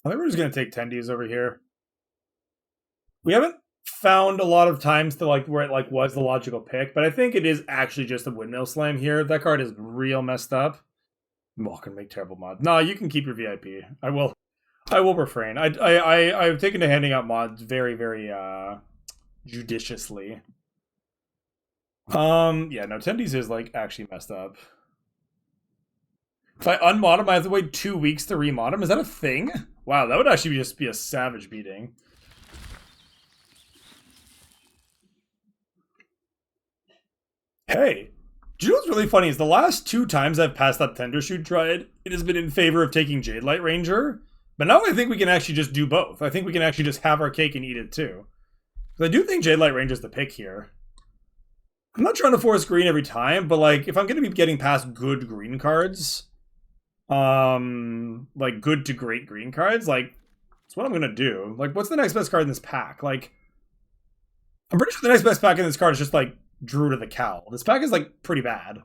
I think we're just gonna take tendies over here. We haven't found a lot of times to like where it like was the logical pick, but I think it is actually just a windmill slam here. That card is real messed up. I'm not gonna make terrible mods. No, you can keep your VIP. I will. I will refrain. I've taken to handing out mods very judiciously. Yeah, no, tendies is like actually messed up. If I unmod him, I have to wait 2 weeks to remod him. Is that a thing? Wow, that would actually just be a savage beating. Hey, do you know what's really funny is the last 2 times I've passed up Tender Shoot Triad, it has been in favor of taking Jade Light Ranger. But now I think we can actually just do both. I think we can actually just have our cake and eat it too. Because I do think Jade Light Ranger is the pick here. I'm not trying to force green every time, but like if I'm going to be getting past good green cards, like good to great green cards, like that's what I'm going to do. Like what's the next best card in this pack? Like I'm pretty sure the next best pack in this card is just like Druid of the Cowl. This pack is like pretty bad.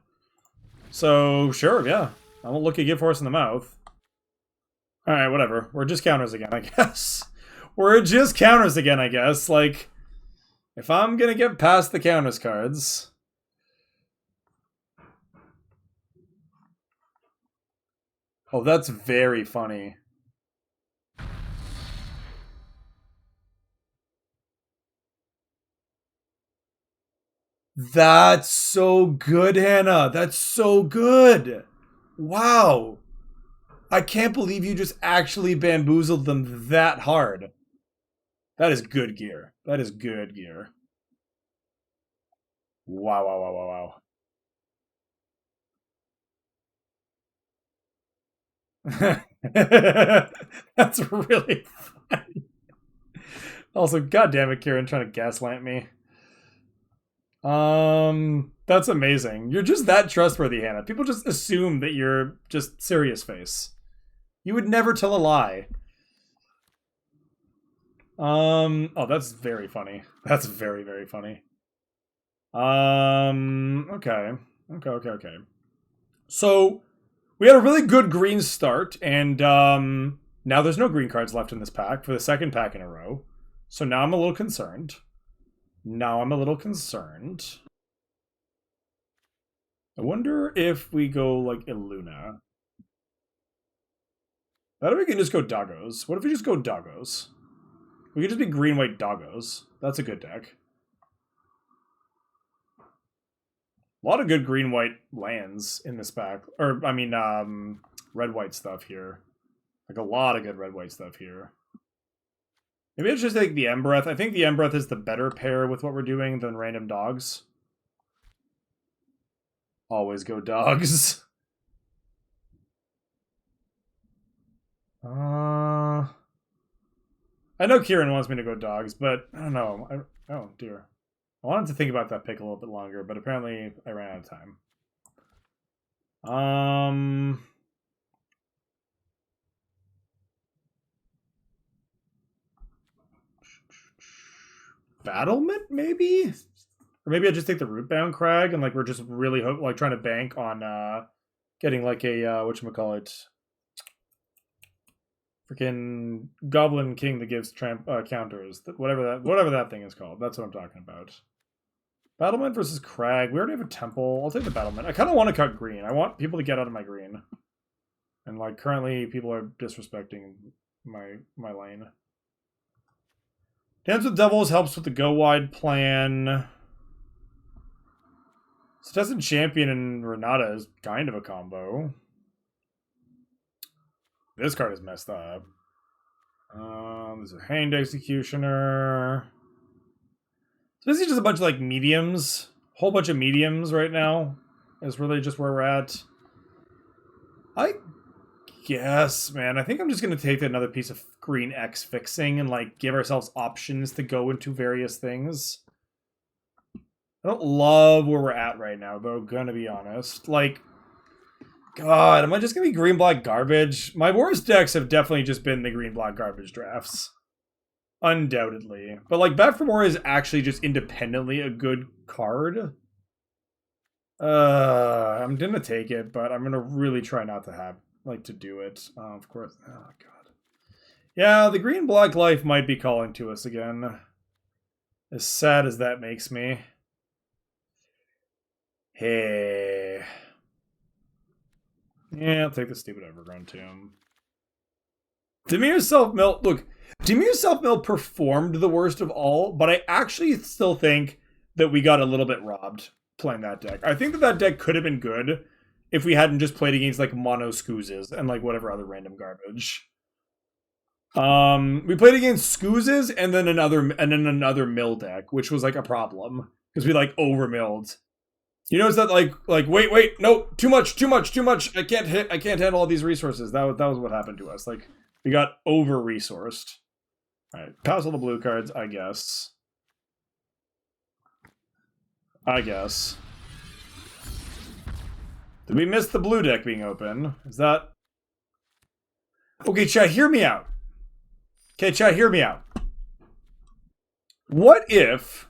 So sure, yeah. I won't look a gift horse in the mouth. Alright, whatever. We're just counters again, I guess. We're just counters again, I guess. Like, if I'm gonna get past the counters cards... Oh, that's very funny. That's so good, Hannah. That's so good. Wow. I can't believe you just actually bamboozled them that hard. That is good gear. That is good gear. Wow, wow, wow, wow, wow. That's really funny. Also, goddamn it, Kieran, trying to gaslight me. That's amazing. You're just that trustworthy, Hannah. People just assume that you're just serious face. You would never tell a lie. Oh, that's very funny. That's very funny. Okay. Okay. So, we had a really good green start, and now there's no green cards left in this pack for the second pack in a row. So now I'm a little concerned. I wonder if we go like Illuna. How do we can just go Doggos? What if we just go Doggos? We could just be green-white Doggos. That's a good deck. A lot of good green-white lands in this pack. Or, I mean, red-white stuff here. Like, a lot of good red-white stuff here. Maybe I should just take the Embereth. I think the Embereth is the better pair with what we're doing than random dogs. Always go dogs. I know Kieran wants me to go dogs, but I don't know. Oh, dear. I wanted to think about that pick a little bit longer, but apparently I ran out of time. Battlement, maybe? Or maybe I just take the Rootbound Crag and like we're just really like trying to bank on getting like a whatchamacallit, freaking Goblin King that gives counters. Whatever that thing is called. That's what I'm talking about. Battlement versus Crag. We already have a temple. I'll take the Battlement. I kind of want to cut green. I want people to get out of my green. And like currently people are disrespecting my lane. Dance with Devils helps with the go wide plan. Citizen Champion and Renata is kind of a combo. This card is messed up. There's a Hanged Executioner. So basically just a bunch of like mediums. Whole bunch of mediums right now is really just where we're at. I guess, man. I think I'm just going to take another piece of green X fixing and like give ourselves options to go into various things. I don't love where we're at right now, though, gonna be honest. Like, God, am I just gonna be green-black garbage? My worst decks have definitely just been the green-black garbage drafts. Undoubtedly. But, like, Back for More is actually just independently a good card. I'm gonna take it, but I'm gonna really try not to have, like, to do it. Of course. Oh, God. Yeah, the green-black life might be calling to us again. As sad as that makes me. Hey. Yeah, I'll take the stupid Evergrown Tomb. Dimir's Self-Mill, look, Dimir's Self-Mill performed the worst of all, but I actually still think that we got a little bit robbed playing that deck. I think that that deck could have been good if we hadn't just played against like mono Scoozes and like whatever other random garbage. We played against Scoozes and then another mill deck, which was like a problem because we like over milled. You notice that like wait, no, too much. I can't handle all these resources. That was what happened to us. Like we got over resourced. All right, pass all the blue cards, I guess. Did we miss the blue deck being open? Is that... Okay, chat, hear me out. Okay, chat, hear me out. What if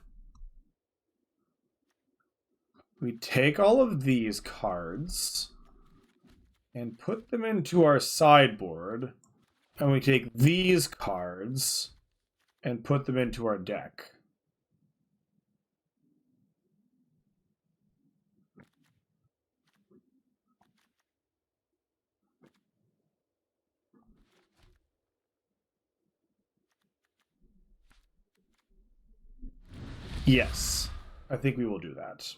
we take all of these cards and put them into our sideboard, and we take these cards and put them into our deck? Yes, I think we will do that.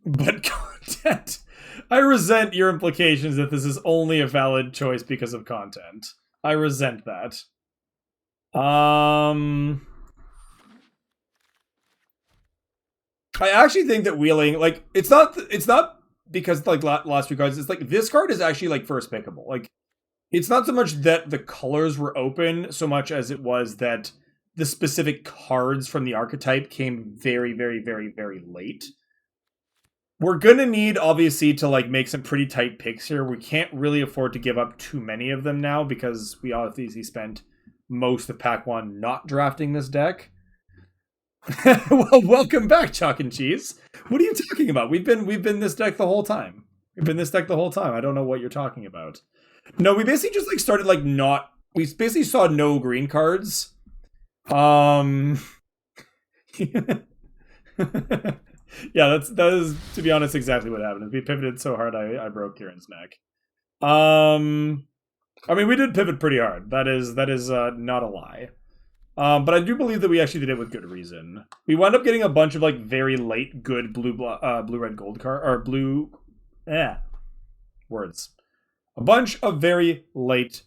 But content. I resent your implications that this is only a valid choice because of content. I resent that. I actually think that wheeling, like, it's not because like last few cards. It's like this card is actually like first pickable. Like, it's not so much that the colors were open, so much as it was that the specific cards from the archetype came very, very, very, very late. We're gonna need, obviously, to like make some pretty tight picks here. We can't really afford to give up too many of them now because we obviously spent most of pack one not drafting this deck. Well, welcome back, Chalk and Cheese. What are you talking about? We've been this deck the whole time. I don't know what you're talking about. No, we basically just like started like not. We basically saw no green cards. Yeah, that is, to be honest, exactly what happened. We pivoted so hard I broke Kieran's neck. I mean, we did pivot pretty hard. That is not a lie. But I do believe that we actually did it with good reason. We wound up getting a bunch of like very late good blue red gold card or blue words. A bunch of very late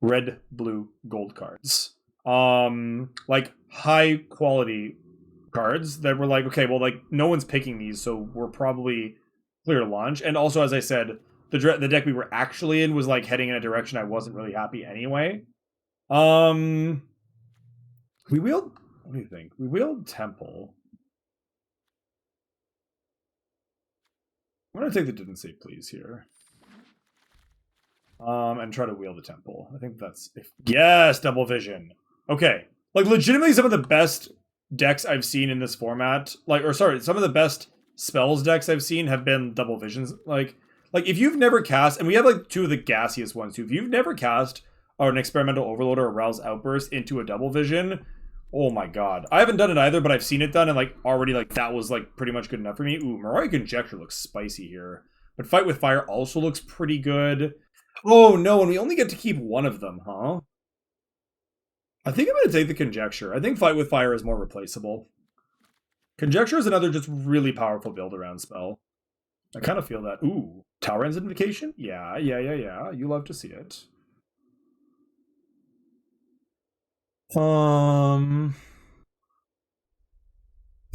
red blue gold cards. Like high quality cards that were like, okay, well, like no one's picking these, so we're probably clear to launch. And also, as I said, the deck we were actually in was like heading in a direction I wasn't really happy anyway. We wheeled. What do you think? We wheeled Temple. I'm gonna take the didn't say please here. And try to wheel the Temple. I think that's yes, double vision. Okay, like legitimately some of the best decks I've seen in this format, some of the best spells decks I've seen have been double visions. Like if you've never cast, and we have like two of the gassiest ones too. If you've never cast an Experimental Overload or a Rouse Outburst into a double vision, oh my god. I haven't done it either, but I've seen it done, and like already like that was like pretty much good enough for me. Ooh, Mariah Conjecture looks spicy here. But Fight with Fire also looks pretty good. Oh no, and we only get to keep one of them, huh? I think I'm going to take the Conjecture. I think Fight with Fire is more replaceable. Conjecture is another just really powerful build-around spell. I kind of feel that. Ooh, Talrand's Invocation? Yeah. You love to see it.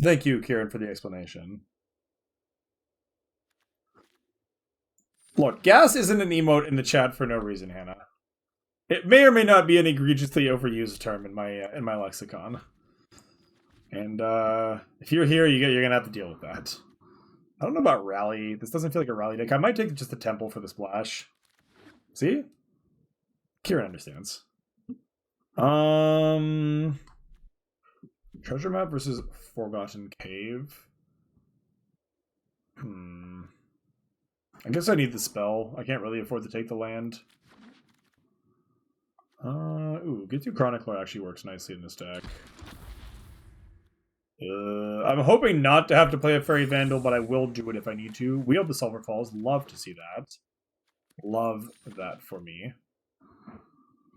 Thank you, Kieran, for the explanation. Look, gas isn't an emote in the chat for no reason, Hannah. It may or may not be an egregiously overused term in my lexicon. And if you're here, you're gonna have to deal with that. I don't know about Rally. This doesn't feel like a Rally deck. I might take just the Temple for the splash. See? Kieran understands. Treasure map versus Forgotten Cave. I guess I need the spell. I can't really afford to take the land. Ooh, Get Through Chronicler actually works nicely in this deck. I'm hoping not to have to play a Fairy Vandal, but I will do it if I need to. Wield the Sulphur Falls. Love to see that. Love that for me.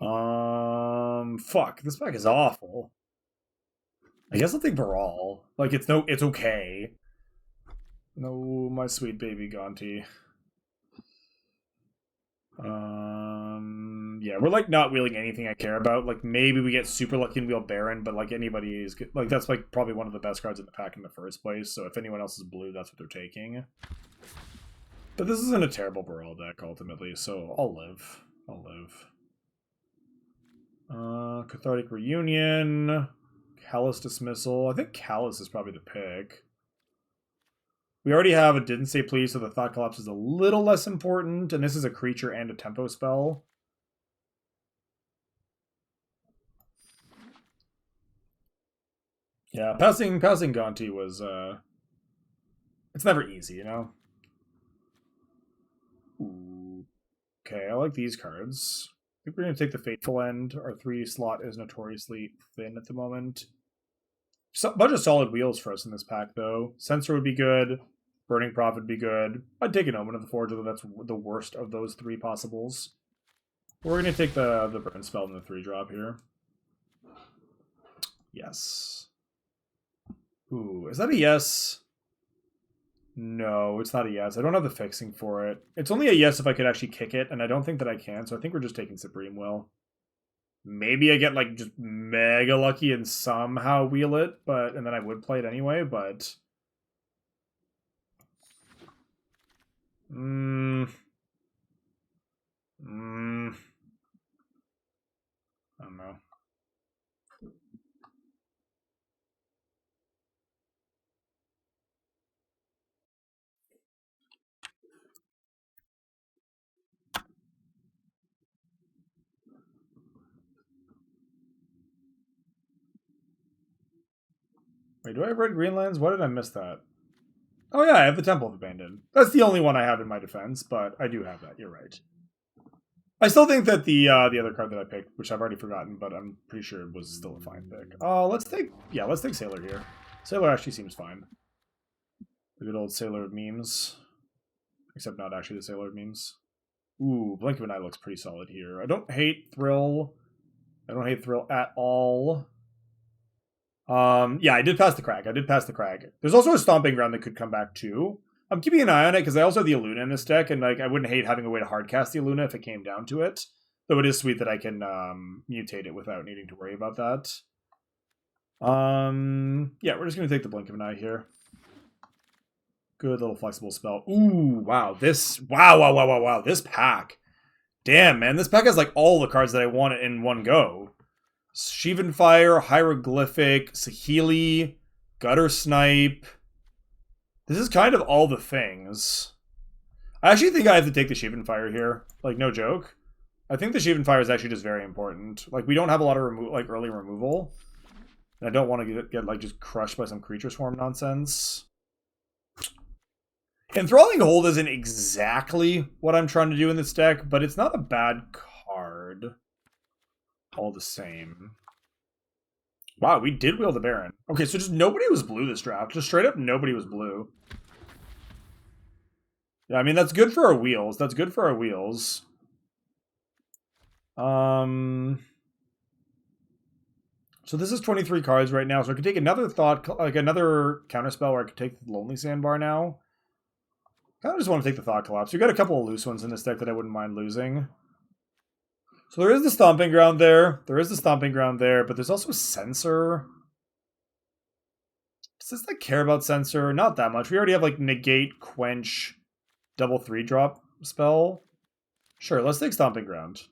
Fuck. This pack is awful. I guess I'll take Baral. Like, it's okay. No, my sweet baby Gonti. Yeah, we're like not wheeling anything I care about. Like maybe we get super lucky and wheel Baron, but like anybody is good. Like that's like probably one of the best cards in the pack in the first place. So if anyone else is blue, that's what they're taking. But this isn't a terrible Baral deck ultimately, so I'll live. I'll live. Cathartic Reunion, Callous Dismissal. I think Callous is probably the pick. We already have a Didn't Say Please, so the Thought Collapse is a little less important, and this is a creature and a tempo spell. Yeah, passing Gonti was, it's never easy, you know? Ooh. Okay, I like these cards. I think we're going to take the Fateful End. Our 3 slot is notoriously thin at the moment. A bunch of solid wheels for us in this pack, though. Censor would be good. Burning Prophet would be good. I'd take an Omen of the Forge, although that's the worst of those 3 possibles. We're going to take the Burn Spell and the 3-drop here. Yes. Ooh, is that a yes? No, it's not a yes. I don't have the fixing for it. It's only a yes if I could actually kick it, and I don't think that I can, so I think we're just taking Supreme Will. Maybe I get, like, just mega lucky and somehow wheel it, and then I would play it anyway, but... I don't know. Wait, do I have red Greenlands? Why did I miss that? Oh yeah, I have the Temple of Abandon. That's the only one I have in my defense, but I do have that. You're right. I still think that the other card that I picked, which I've already forgotten, but I'm pretty sure it was still a fine pick. Let's take Sailor here. Sailor actually seems fine. The good old Sailor of memes. Except not actually the Sailor of memes. Ooh, Blink of an Eye looks pretty solid here. I don't hate Thrill. I don't hate Thrill at all. Yeah, I did pass the Crag. There's also a Stomping Ground that could come back too. I'm keeping an eye on it because I also have the Illuna in this deck, and like I wouldn't hate having a way to hardcast the Illuna if it came down to it. Though it is sweet that I can mutate it without needing to worry about that. Yeah, we're just gonna take the Blink of an Eye here. Good little flexible spell. Ooh, wow. Wow. This pack. Damn, man. This pack has like all the cards that I want in one go. Sheevan Fire, Hieroglyphic, Saheeli, Gutter Snipe. This is kind of all the things. I actually think I have to take the Sheevan Fire here. Like, no joke. I think the Sheevan Fire is actually just very important. Like, we don't have a lot of early removal. And I don't want to get like just crushed by some Creature Swarm nonsense. Enthralling Hold isn't exactly what I'm trying to do in this deck, but it's not a bad card. All the same. Wow, we did wheel the Baron. Okay, so just nobody was blue this draft. Just straight up nobody was blue. Yeah, I mean, that's good for our wheels. So this is 23 cards right now, so I could take another another counterspell where I could take the Lonely Sandbar now. I kind of just want to take the Thought Collapse. We've got a couple of loose ones in this deck that I wouldn't mind losing. So there is the Stomping Ground there. But there's also a Censor. Does this like care about Censor? Not that much. We already have like Negate, Quench, double 3-drop spell. Sure, let's take Stomping Ground.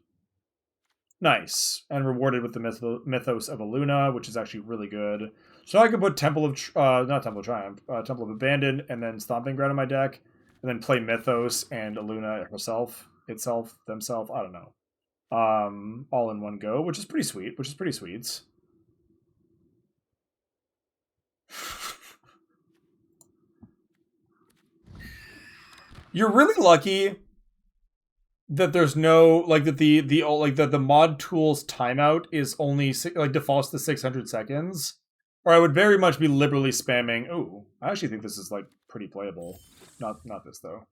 Nice. And rewarded with the Mythos of Illuna, which is actually really good. So I can put Temple of Triumph, Temple of Abandon, and then Stomping Ground in my deck. And then play Mythos and Illuna herself, themselves, I don't know. All in one go, which is pretty sweet. You're really lucky that there's no like that the like that the mod tools timeout is only like defaults to 600 seconds, or I would very much be liberally spamming. Ooh, I actually think this is like pretty playable. Not this though.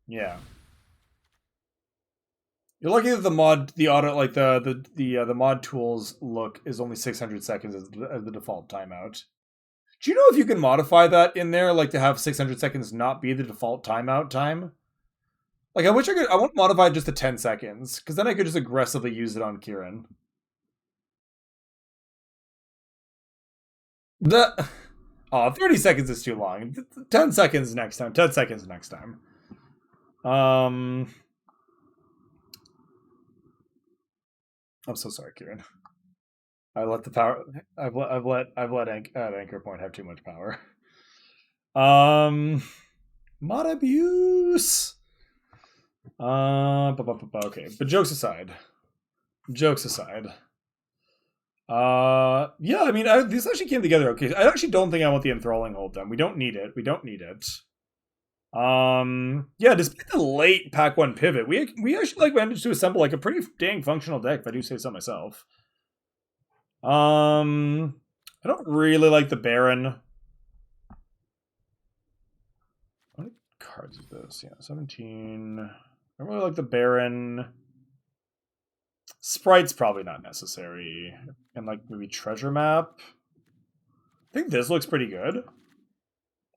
Yeah. You're lucky that the auto like the mod tools look is only 600 seconds as the default timeout. Do you know if you can modify that in there, like to have 600 seconds not be the default timeout time? Like, I wish I could. I want to modify it just to 10 seconds, because then I could just aggressively use it on Kieran. The 30 seconds is too long. 10 seconds next time. 10 seconds next time. I'm so sorry, Kieran. I let the power. I've let Anchor Point have too much power. Mod abuse. Okay, but jokes aside. Yeah, I mean, this actually came together okay. I actually don't think I want the enthralling hold then. We don't need it. Yeah, despite the late Pack 1 pivot, we actually like managed to assemble like a pretty dang functional deck, if I do say so myself. I don't really like the Baron. How many cards is this? Yeah, 17. I don't really like the Baron. Sprite's probably not necessary. And like maybe treasure map. I think this looks pretty good.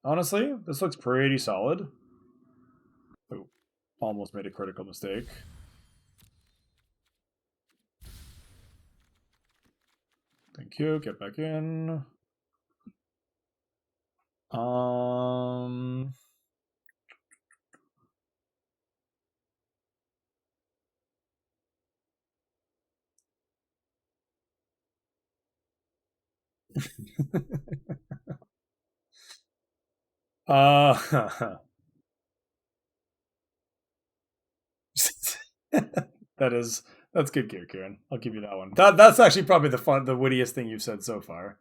Honestly, this looks pretty solid. Oh, almost made a critical mistake. Thank you. Get back in. That's good gear, Kieran. I'll give you that one. That's actually probably the wittiest thing you've said so far.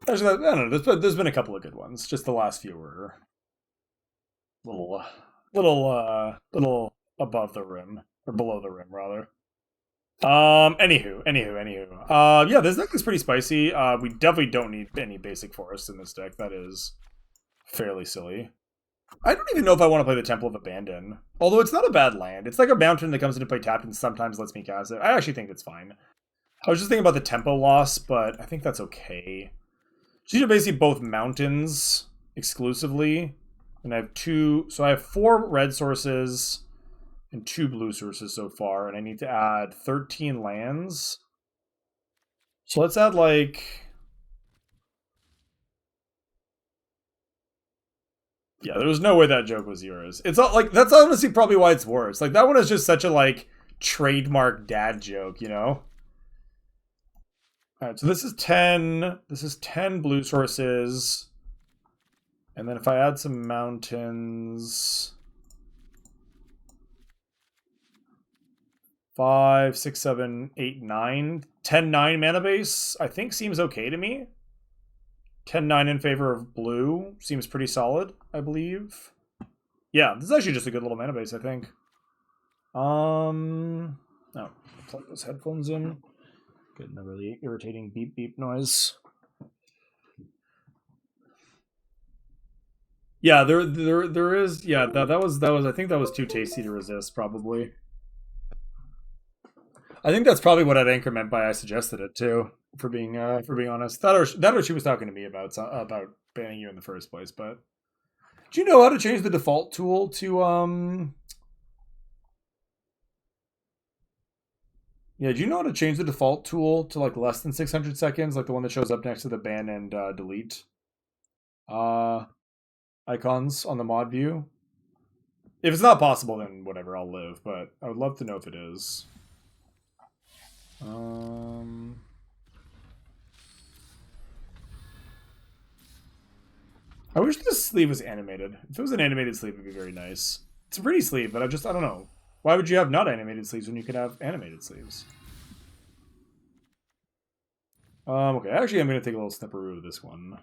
Actually, I don't know. There's been a couple of good ones. Just the last few were little above the rim or below the rim rather. Anywho. Yeah, this deck is pretty spicy. We definitely don't need any basic forest in this deck. That is fairly silly. I don't even know if I want to play the Temple of Abandon. Although it's not a bad land. It's like a mountain that comes into play tapped and sometimes lets me cast it. I actually think it's fine. I was just thinking about the tempo loss, but I think that's okay. So these are basically both mountains exclusively. And I have so I have 4 red sources and 2 blue sources so far, and I need to add 13 lands. So let's add like... Yeah, there was no way that joke was yours. It's not like, that's honestly probably why it's worse. Like, that one is just such a like trademark dad joke, you know? Alright, so this is 10 blue sources. And then if I add some mountains, 5, 6, 7, 8, 9, 10, 9 mana base, I think seems okay to me. 10, 9 in favor of blue seems pretty solid, I believe. Yeah, this is actually just a good little mana base, I think. Oh, plug those headphones in. Getting a really irritating beep beep noise. Yeah, there is. Yeah, that was. I think that was too tasty to resist. Probably. I think that's probably what Ed Anchor meant by I suggested it too. For being honest, that or she was talking to me about banning you in the first place. But do you know how to change the default tool to Yeah, do you know how to change the default tool to like less than 600 seconds, like the one that shows up next to the ban and delete icons on the mod view? If it's not possible, then whatever, I'll live. But I would love to know if it is. I wish this sleeve was animated. If it was an animated sleeve, it'd be very nice. It's a pretty sleeve, but I don't know. Why would you have not animated sleeves when you could have animated sleeves? Okay, actually I'm going to take a little snipperoo of this one.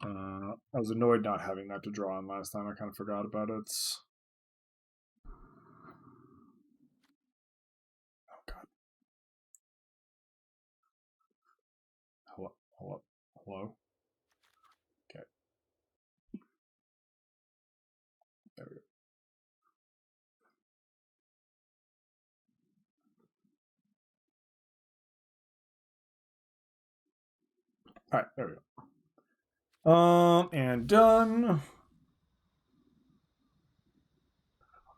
I was annoyed not having that to draw on last time. I kind of forgot about it. Oh god. Hello? Hello? Hello? Okay. There we go. Alright, there we go. And done.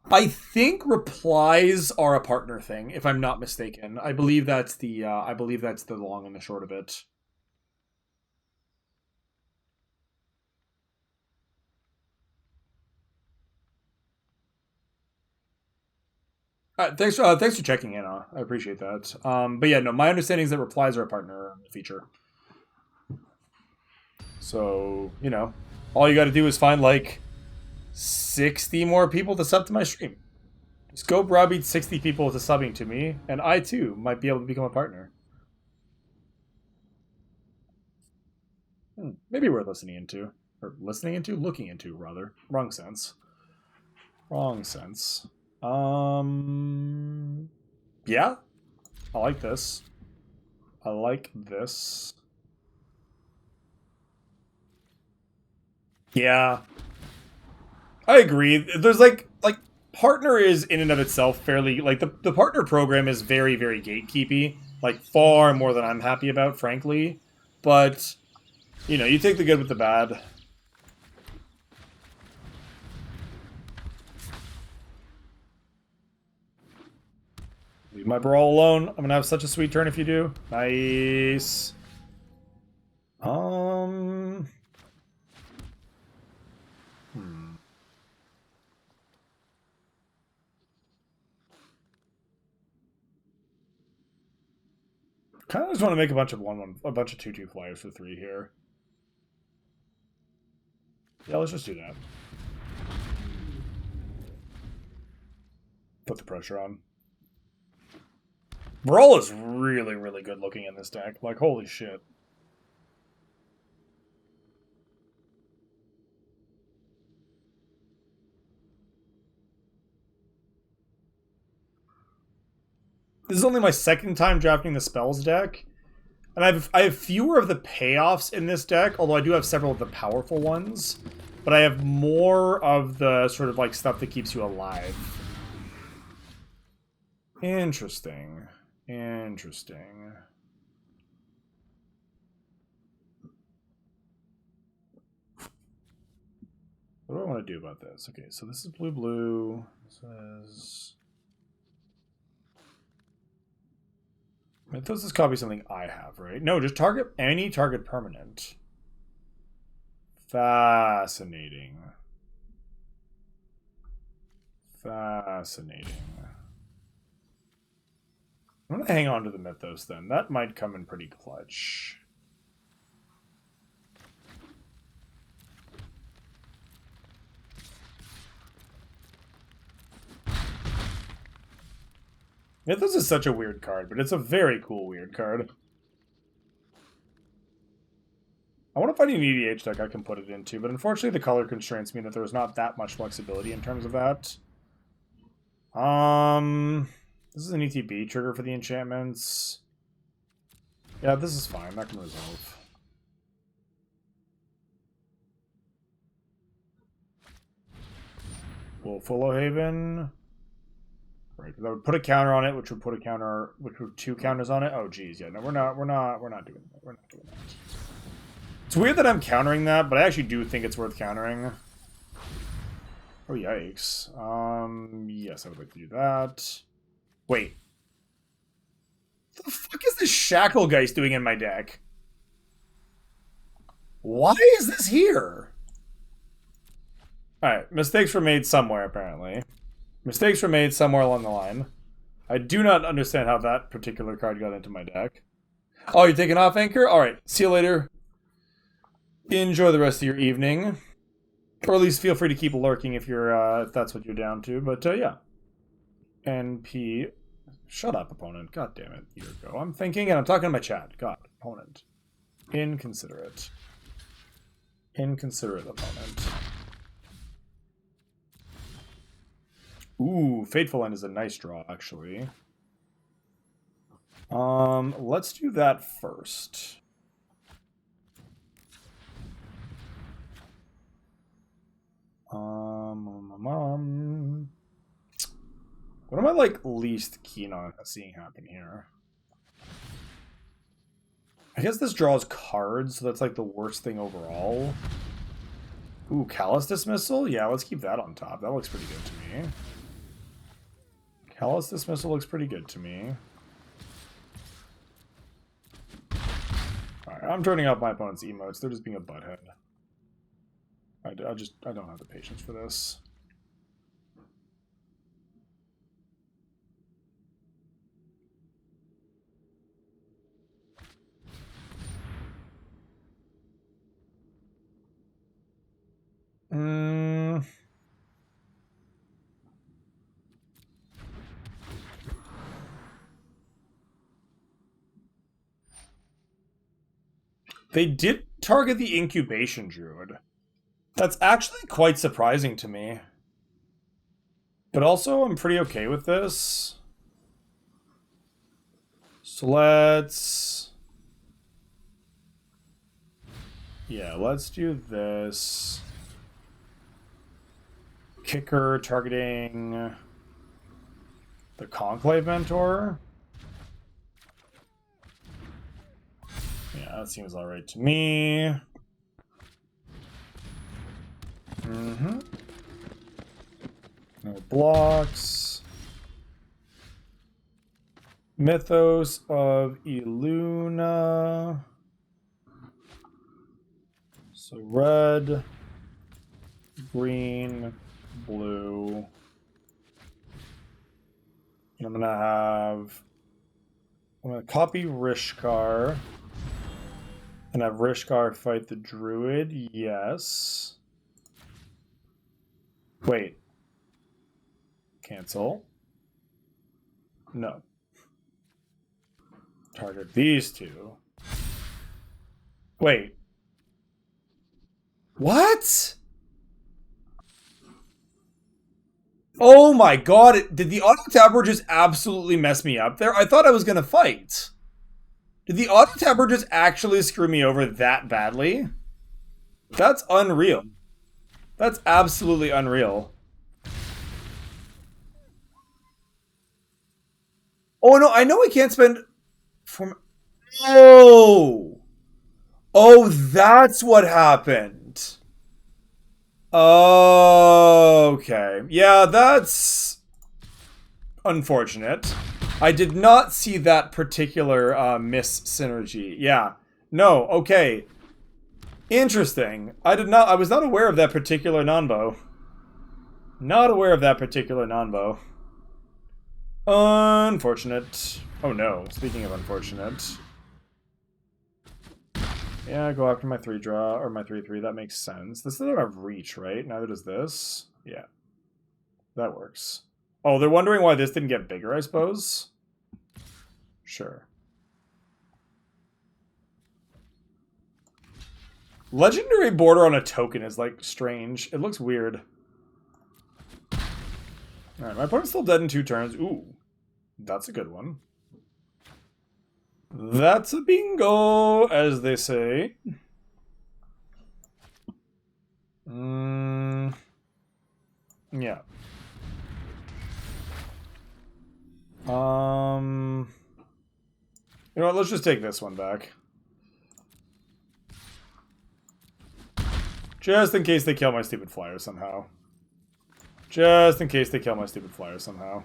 I think replies are a partner thing, if I'm not mistaken. I believe that's the long and the short of it. Thanks for checking in. I appreciate that. But yeah, no, my understanding is that replies are a partner feature. So all you got to do is find like 60 more people to sub to my stream. Just go browbeat 60 people to subbing to me, and I too might be able to become a partner. Maybe worth listening into. Or looking into, rather. Wrong sense. Yeah. I like this. I like this. Yeah. I agree. There's like partner is in and of itself fairly like the partner program is very, very gatekeepy. Like far more than I'm happy about, frankly. But you take the good with the bad. Leave my brawl alone. I'm gonna have such a sweet turn if you do. Nice. Kind of just want to make a bunch of a bunch of 2/2 flyers for 3 here. Yeah, let's just do that. Put the pressure on. Brawl is really, really good looking in this deck. Like, holy shit. This is only my second time drafting the spells deck. And I have fewer of the payoffs in this deck, although I do have several of the powerful ones. But I have more of the sort of like stuff that keeps you alive. Interesting. Interesting. What do I want to do about this? Okay, so this is blue. This is... Mythos is copy something I have, right? No, just target any target permanent. Fascinating. Fascinating. I'm going to hang on to the Mythos then. That might come in pretty clutch. Mythos is such a weird card, but it's a very cool weird card. I want to find an EDH deck I can put it into, but unfortunately the color constraints mean that there's not that much flexibility in terms of that. This is an ETB trigger for the enchantments. Yeah, this is fine. That can resolve. Wolf Haven. Right, that would put a counter on it, which would put 2 counters on it. Oh geez, yeah, no, we're not doing that. We're not doing that. It's weird that I'm countering that, but I actually do think it's worth countering. Oh yikes. Yes, I would like to do that. Wait. What the fuck is this Shacklegeist doing in my deck? Why is this here? Alright, mistakes were made somewhere, apparently. Mistakes were made somewhere along the line. I do not understand how that particular card got into my deck. Oh, you're taking off, Anchor? Alright, see you later. Enjoy the rest of your evening. Or at least feel free to keep lurking if you're if that's what you're down to. But yeah. NP Shut up, opponent. God damn it. Here we go. I'm thinking and I'm talking to my chat. God, opponent. Inconsiderate. Inconsiderate opponent. Ooh, Fateful End is a nice draw, actually. Let's do that first. What am I, like, least keen on seeing happen here? I guess this draws cards, so that's, like, the worst thing overall. Ooh, Callous Dismissal? Yeah, let's keep that on top. That looks pretty good to me. Callous Dismissal looks pretty good to me. Alright, I'm turning off my opponent's emotes. They're just being a butthead. I don't have the patience for this. They did target the Incubation Druid. That's actually quite surprising to me. But also, I'm pretty okay with this. So let's... yeah, let's do this. Kicker targeting the Conclave Mentor. Yeah, that seems alright to me. No blocks. Mythos of Eluna. So red, green, blue. And I'm gonna copy Rishkar. And have Rishkar fight the Druid, yes. Wait. Cancel. No. Target these two. Wait. What? Oh my god, did the auto tapper just absolutely mess me up there? I thought I was gonna fight. Did the auto tapper just actually screw me over that badly? That's unreal. That's absolutely unreal. Oh no, I know I can't spend from... oh! Oh, that's what happened. Okay. Yeah, that's unfortunate. I did not see that particular miss synergy. Yeah. No, okay. Interesting. I was not aware of that particular non-bow. Not aware of that particular non-bow. Unfortunate. Oh no, speaking of unfortunate. Yeah, go after my 3-draw, or my 3-3, that makes sense. This doesn't have reach, right? Neither does this. Yeah. That works. Oh, they're wondering why this didn't get bigger, I suppose? Sure. Legendary border on a token is, like, strange. It looks weird. Alright, my opponent's still dead in 2 turns. Ooh. That's a good one. That's a bingo, as they say. Yeah. You know what, let's just take this one back. Just in case they kill my stupid flyer somehow. Just in case they kill my stupid flyer somehow.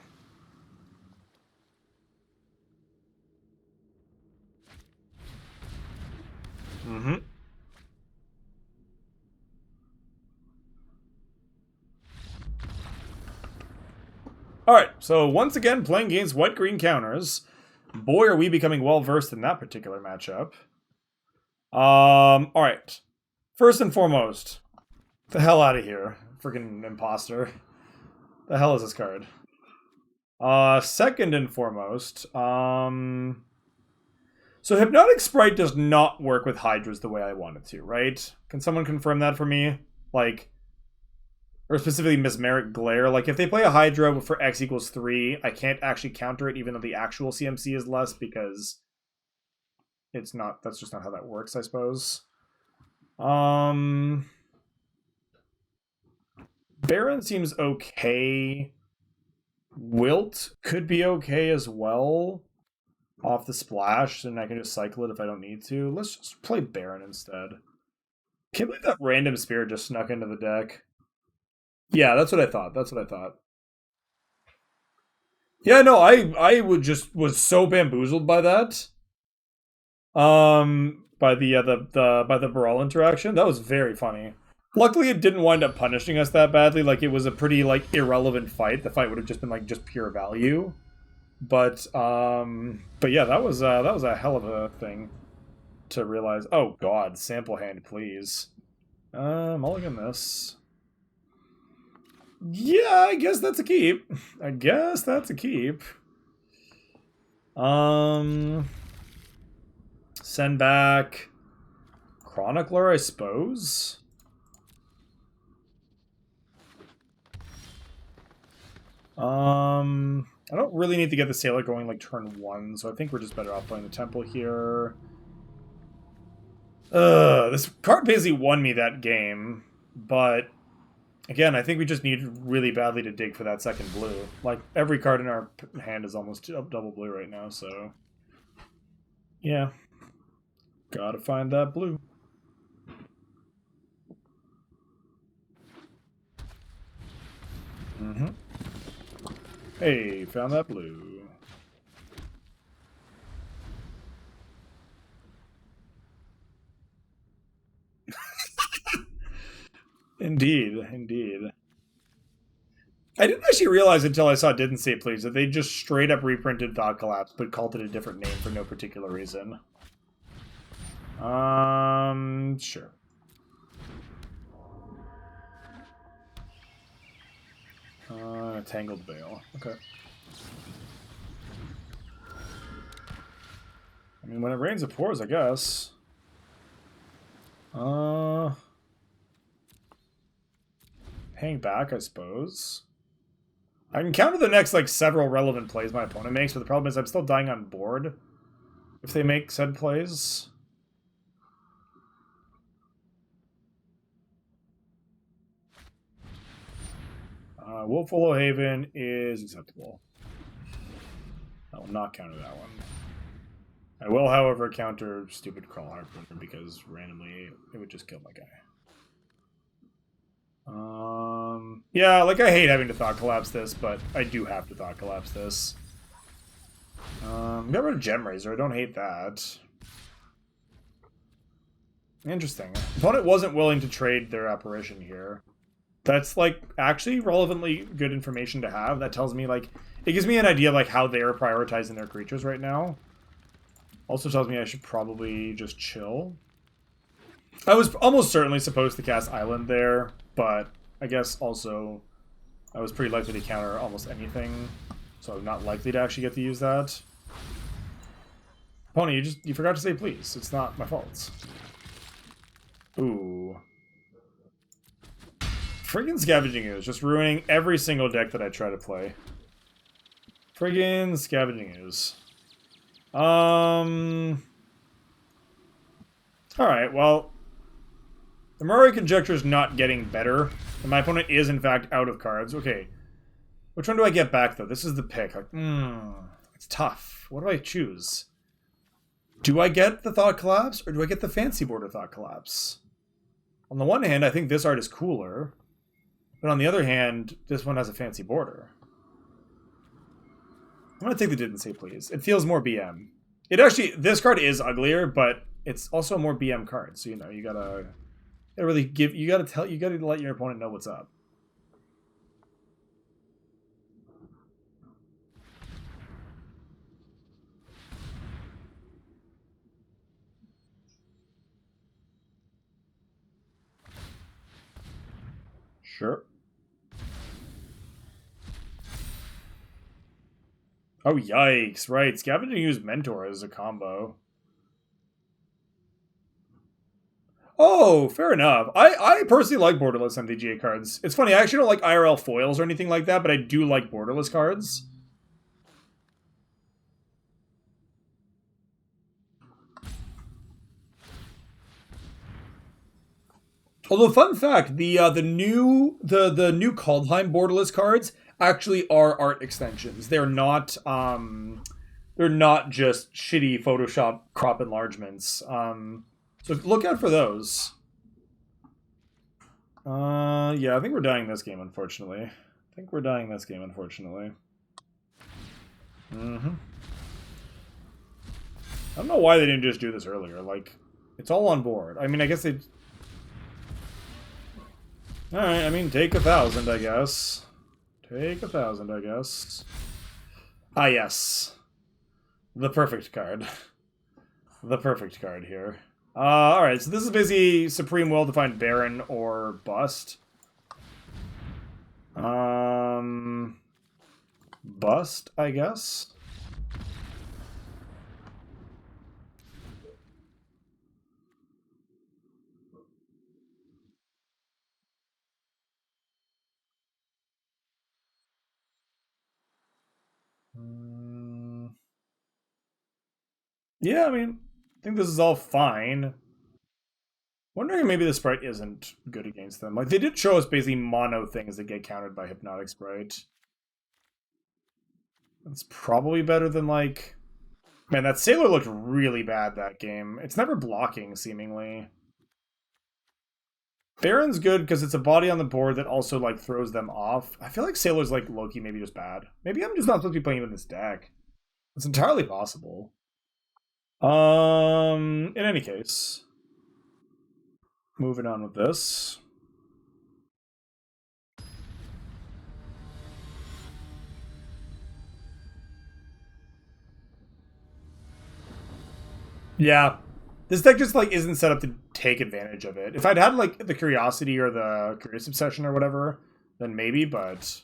Alright, so once again, playing against white-green counters. Boy, are we becoming well-versed in that particular matchup. Alright. First and foremost, the hell out of here. Freaking imposter. The hell is this card? Second and foremost, so Hypnotic Sprite does not work with Hydras the way I want it to, right? Can someone confirm that for me? Like, or specifically Mesmeric Glare. Like, if they play a Hydra for X equals 3, I can't actually counter it even though the actual CMC is less because it's not, that's just not how that works, I suppose. Baron seems okay. Wilt could be okay as well. Off the splash, and I can just cycle it if I don't need to. Let's just play Baron instead. Can't believe that random spirit just snuck into the deck. Yeah, that's what I thought. That's what I thought. Yeah, no, I was so bamboozled by that. By the Brawl interaction. That was very funny. Luckily it didn't wind up punishing us that badly. Like it was a pretty like irrelevant fight. The fight would have just been like just pure value. But yeah, that was a hell of a thing to realize. Oh god, sample hand, please. Mulligan this. Yeah, I guess that's a keep. I guess that's a keep. Send back Chronicler, I suppose. I don't really need to get the Sailor going like turn 1, so I think we're just better off playing the Temple here. This card basically won me that game, but again, I think we just need really badly to dig for that second blue. Like, every card in our hand is almost double blue right now, so... yeah. Gotta find that blue. Mm-hmm. Hey, found that blue. Indeed, indeed. I didn't actually realize until I saw Didn't Say Please that they just straight up reprinted Thought Collapse but called it a different name for no particular reason. Sure. Tangled Veil. Okay. I mean, when it rains, it pours, I guess. Hang back, I suppose. I can counter the next, like, several relevant plays my opponent makes, but the problem is I'm still dying on board if they make said plays. Wolf Willow Haven is acceptable. I will not counter that one. I will, however, counter stupid Crawl Harpoon because randomly it would just kill my guy. Yeah, like I hate having to Thought Collapse this, but I do have to Thought Collapse this. Got rid of Gemrazor, I don't hate that. Interesting. Opponent wasn't willing to trade their apparition here. That's, like, actually relevantly good information to have. That tells me, like, it gives me an idea of, like, how they're prioritizing their creatures right now. Also tells me I should probably just chill. I was almost certainly supposed to cast Island there, but I guess also I was pretty likely to counter almost anything, so I'm not likely to actually get to use that. Pony, you forgot to say please. It's not my fault. Ooh. Friggin' Scavenging Ooze, just ruining every single deck that I try to play. Friggin' Scavenging Ooze. Alright, well... The Murray Conjecture is not getting better, and my opponent is, in fact, out of cards. Okay. Which one do I get back, though? This is the pick. Like, it's tough. What do I choose? Do I get the Thought Collapse, or do I get the Fancy Border Thought Collapse? On the one hand, I think this art is cooler, but on the other hand, this one has a fancy border. I'm gonna take the Didn't Say Please. It feels more BM. It actually, this card is uglier, but it's also a more BM card, so, you know, you gotta really give, you gotta let your opponent know what's up. Sure. Oh, yikes. Right, Scavenging use Mentor as a combo. Oh, fair enough. I personally like borderless MTGA cards. It's funny, I actually don't like IRL foils or anything like that, but I do like borderless cards. Although, fun fact, the new Kaldheim borderless cards actually are art extensions. They're not just shitty Photoshop crop enlargements. So look out for those. Yeah, I think we're dying this game, unfortunately. Mm-hmm. I don't know why they didn't just do this earlier. Like, it's all on board. I mean, I guess they... Alright, I mean, take 1,000, I guess. Take 1,000, I guess. Ah, yes. The perfect card. The perfect card here. Alright, so this is basically Supreme Will to find Baron or Bust. Bust, I guess. Yeah, I mean, I think this is all fine. Wondering if maybe the Sprite isn't good against them. Like, they did show us basically mono things that get countered by Hypnotic Sprite. It's probably better than, like... Man, that Sailor looked really bad that game. It's never blocking, seemingly. Baron's good because it's a body on the board that also, like, throws them off. I feel like Sailor's, like, low-key maybe just bad. Maybe I'm just not supposed to be playing with this deck. It's entirely possible. In any case... Moving on with this. Yeah. This deck just, like, isn't set up to take advantage of it. If I'd had, like, the Curiosity or the Curious Obsession or whatever, then maybe, but...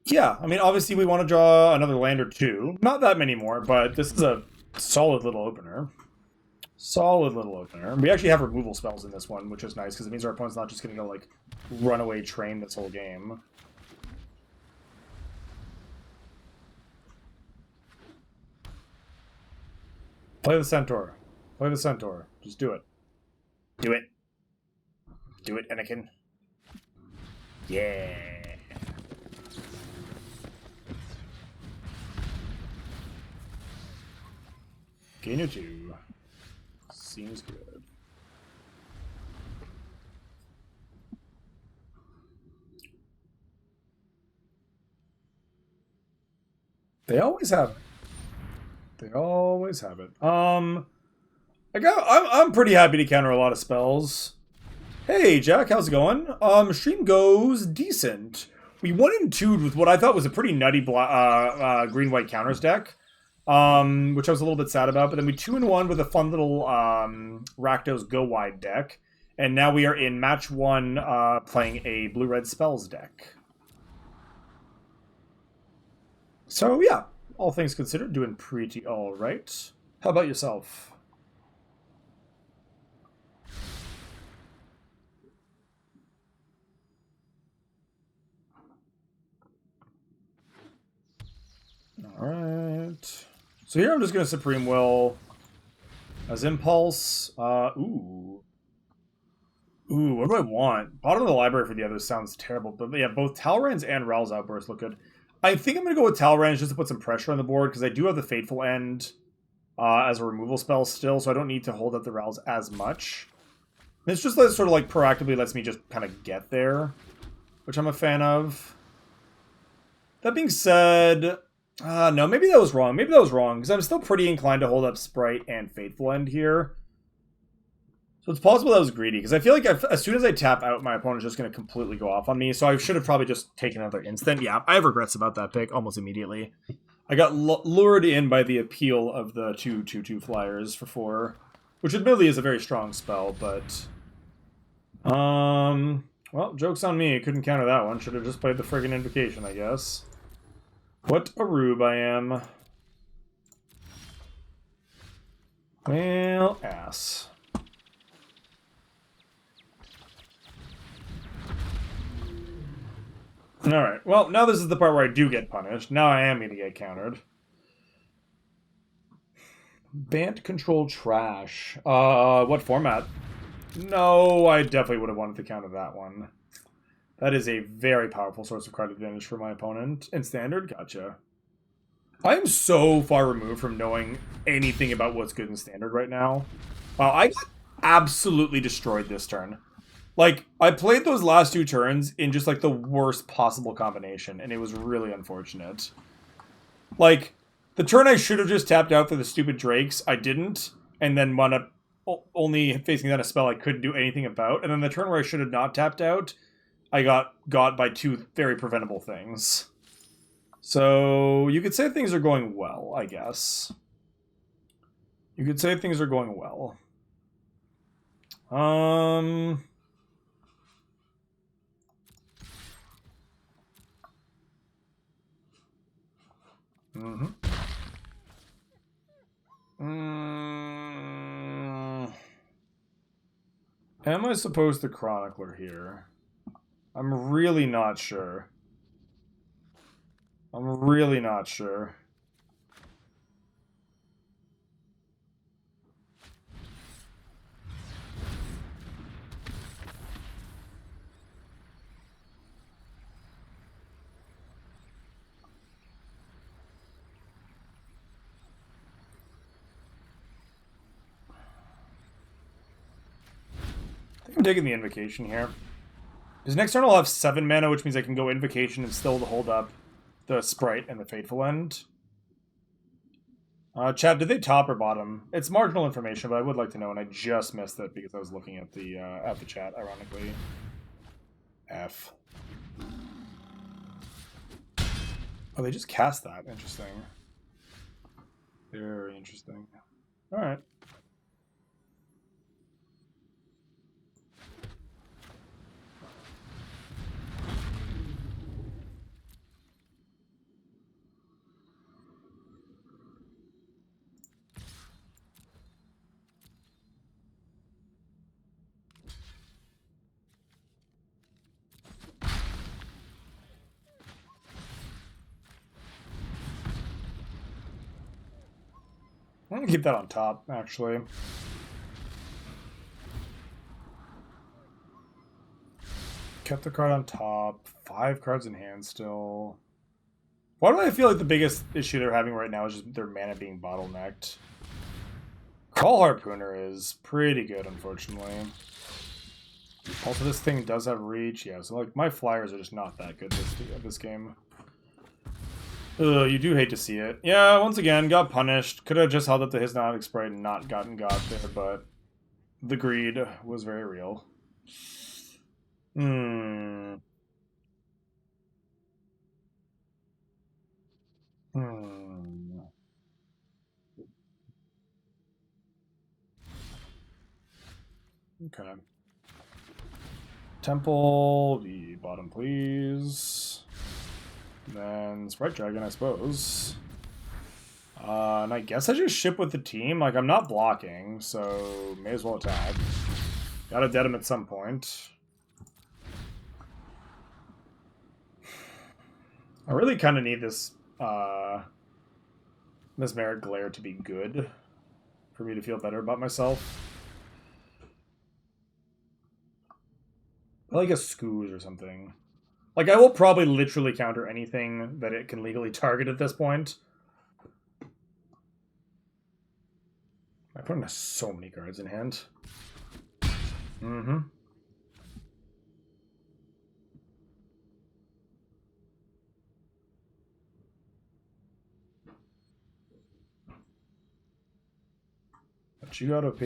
Yeah, I mean, obviously we want to draw another land or two. Not that many more, but this is a solid little opener. Solid little opener. We actually have removal spells in this one, which is nice, because it means our opponent's not just going to go, like, runaway train this whole game. Play the Centaur. Play the Centaur. Just do it. Do it. Do it, Anakin. Yeah. Gain your 2. Seems good. They always have it. They always have it. I'm pretty happy to counter a lot of spells. Hey, Jack, how's it going? Stream goes decent. We 1-2'd with what I thought was a pretty nutty green-white counters deck, which I was a little bit sad about. But then we 2-1 with a fun little Rakdos Go Wide deck, and now we are in match 1 playing a blue-red spells deck. So yeah, all things considered, doing pretty all right. How about yourself? Alright. So here I'm just going to Supreme Will as Impulse. Ooh, what do I want? Bottom of the library for the others sounds terrible. But yeah, both Talrand's and Ral's Outburst look good. I think I'm going to go with Talrand's just to put some pressure on the board, because I do have the Fateful End as a removal spell still, so I don't need to hold up the Ral's as much. And it's just that it sort of like proactively lets me just kind of get there, which I'm a fan of. That being said... no, maybe that was wrong. Because I'm still pretty inclined to hold up Sprite and Fateful End here. So it's possible that was greedy, because I feel like as soon as I tap out, my opponent's just going to completely go off on me, so I should have probably just taken another instant. Yeah, I have regrets about that pick almost immediately. I got lured in by the appeal of the 2/2/2 flyers for 4, which admittedly is a very strong spell, but... well, joke's on me. I couldn't counter that one. Should have just played the friggin' Invocation, I guess. What a rube I am. Well, ass. Alright, well, now this is the part where I do get punished. Now I am going to get countered. Band control trash. What format? No, I definitely would have wanted to counter that one. That is a very powerful source of card advantage for my opponent. In Standard? Gotcha. I am so far removed from knowing anything about what's good in Standard right now. I got absolutely destroyed this turn. Like, I played those last 2 turns in just, like, the worst possible combination, and it was really unfortunate. Like, the turn I should have just tapped out for the stupid Drakes, I didn't, and then wound up only facing that a spell I couldn't do anything about, and then the turn where I should have not tapped out, I got by 2 very preventable things. So, you could say things are going well, I guess. You could say things are going well. Am I supposed to Chronicler here? I'm really not sure. I'm really not sure. I think I'm taking the Invocation here. Because next turn I'll have 7 mana, which means I can go Invocation and still hold up the Sprite and the Fateful End. Chat, did they top or bottom? It's marginal information, but I would like to know, and I just missed it because I was looking at the chat, ironically. F. Oh, they just cast that. Interesting. Very interesting. Alright. I'm gonna keep that on top, actually. Kept the card on top. 5 cards in hand still. Why do I feel like the biggest issue they're having right now is just their mana being bottlenecked? Call Harpooner is pretty good, unfortunately. Also, this thing does have reach. Yeah, so like my flyers are just not that good this game. Ugh, you do hate to see it. Yeah, once again, got punished. Could have just held up the Hypnotic Sprite and not gotten got there, but the greed was very real. Okay. Temple, the bottom, please. And then Sprite Dragon, I suppose. And I guess I just ship with the team. Like, I'm not blocking, so may as well attack. Gotta dead him at some point. I really kind of need this Mesmeric Glare to be good for me to feel better about myself. I like a Scooze or something. Like, I will probably literally counter anything that it can legally target at this point. I put in so many cards in hand. But you got OP.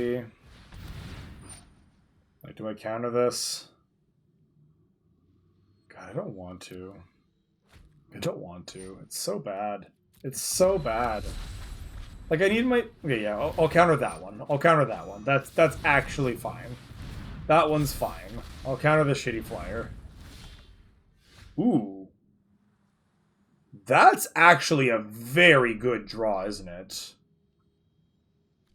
Like, do I counter this? God, I don't want to. I don't want to. It's so bad. It's so bad. Like, I need my... Okay, yeah, I'll counter that one. I'll counter that one. That's actually fine. That one's fine. I'll counter the shitty flyer. Ooh. That's actually a very good draw, isn't it?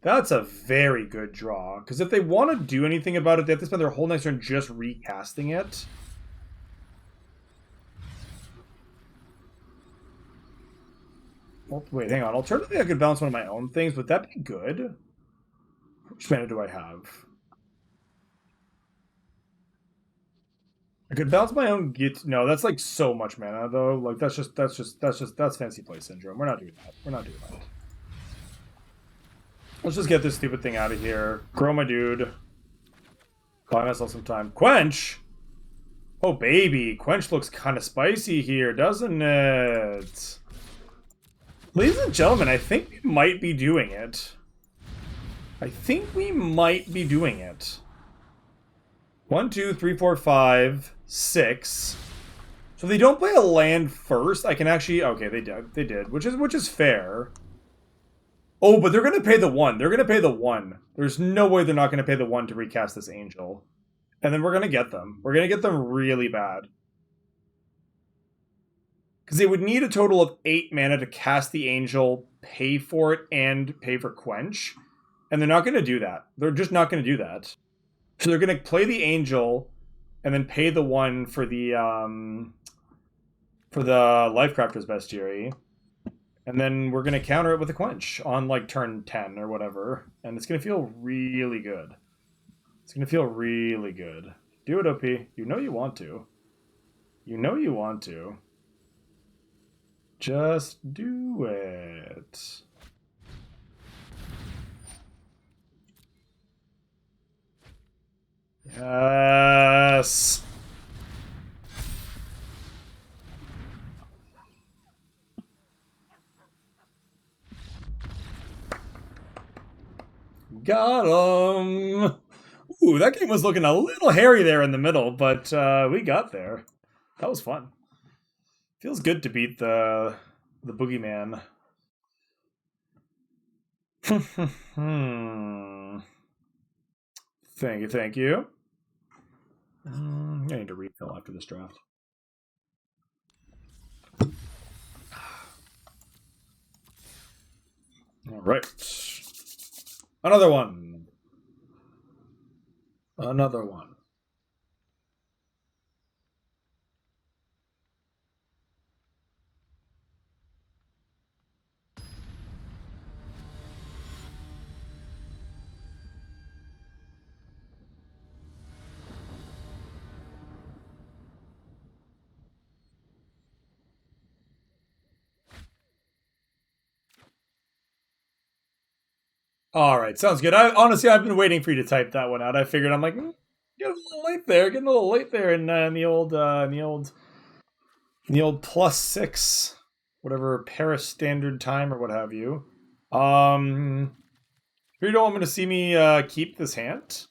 That's a very good draw. Because if they want to do anything about it, they have to spend their whole next turn just recasting it. Well, wait, hang on. Alternatively, I could bounce one of my own things. Would that be good? How much mana do I have? I could bounce my own git. No, that's like so much mana though. Like that's fancy play syndrome. We're not doing that. We're not doing that. Let's just get this stupid thing out of here. Grow my dude. Buy myself some time. Quench? Oh baby, Quench looks kind of spicy here, doesn't it? Ladies and gentlemen, I think we might be doing it. I think we might be doing it. 1, 2, 3, 4, 5, 6. So if they don't play a land first, I can actually... Okay, they did. They did, which is fair. Oh, but they're going to pay the 1. They're going to pay the 1. There's no way they're not going to pay the 1 to recast this Angel. And then we're going to get them. We're going to get them really bad. Because they would need a total of 8 mana to cast the Angel, pay for it, and pay for Quench. And they're not going to do that. They're just not going to do that. So they're going to play the Angel, and then pay the 1 for the Lifecrafter's Bestiary. And then we're going to counter it with a Quench on, like, turn 10 or whatever. And it's going to feel really good. It's going to feel really good. Do it, OP. You know you want to. You know you want to. Just do it. Yes. Got him. Ooh, that game was looking a little hairy there in the middle, but we got there. That was fun. Feels good to beat the boogeyman. Thank you. I need to refill after this draft. All right. Another one. Another one. All right, sounds good. Honestly, I've been waiting for you to type that one out. I figured I'm like, getting a little late there, getting a little late there in the old +6, whatever Paris Standard Time or what have you. You don't want me to see me keep this hand?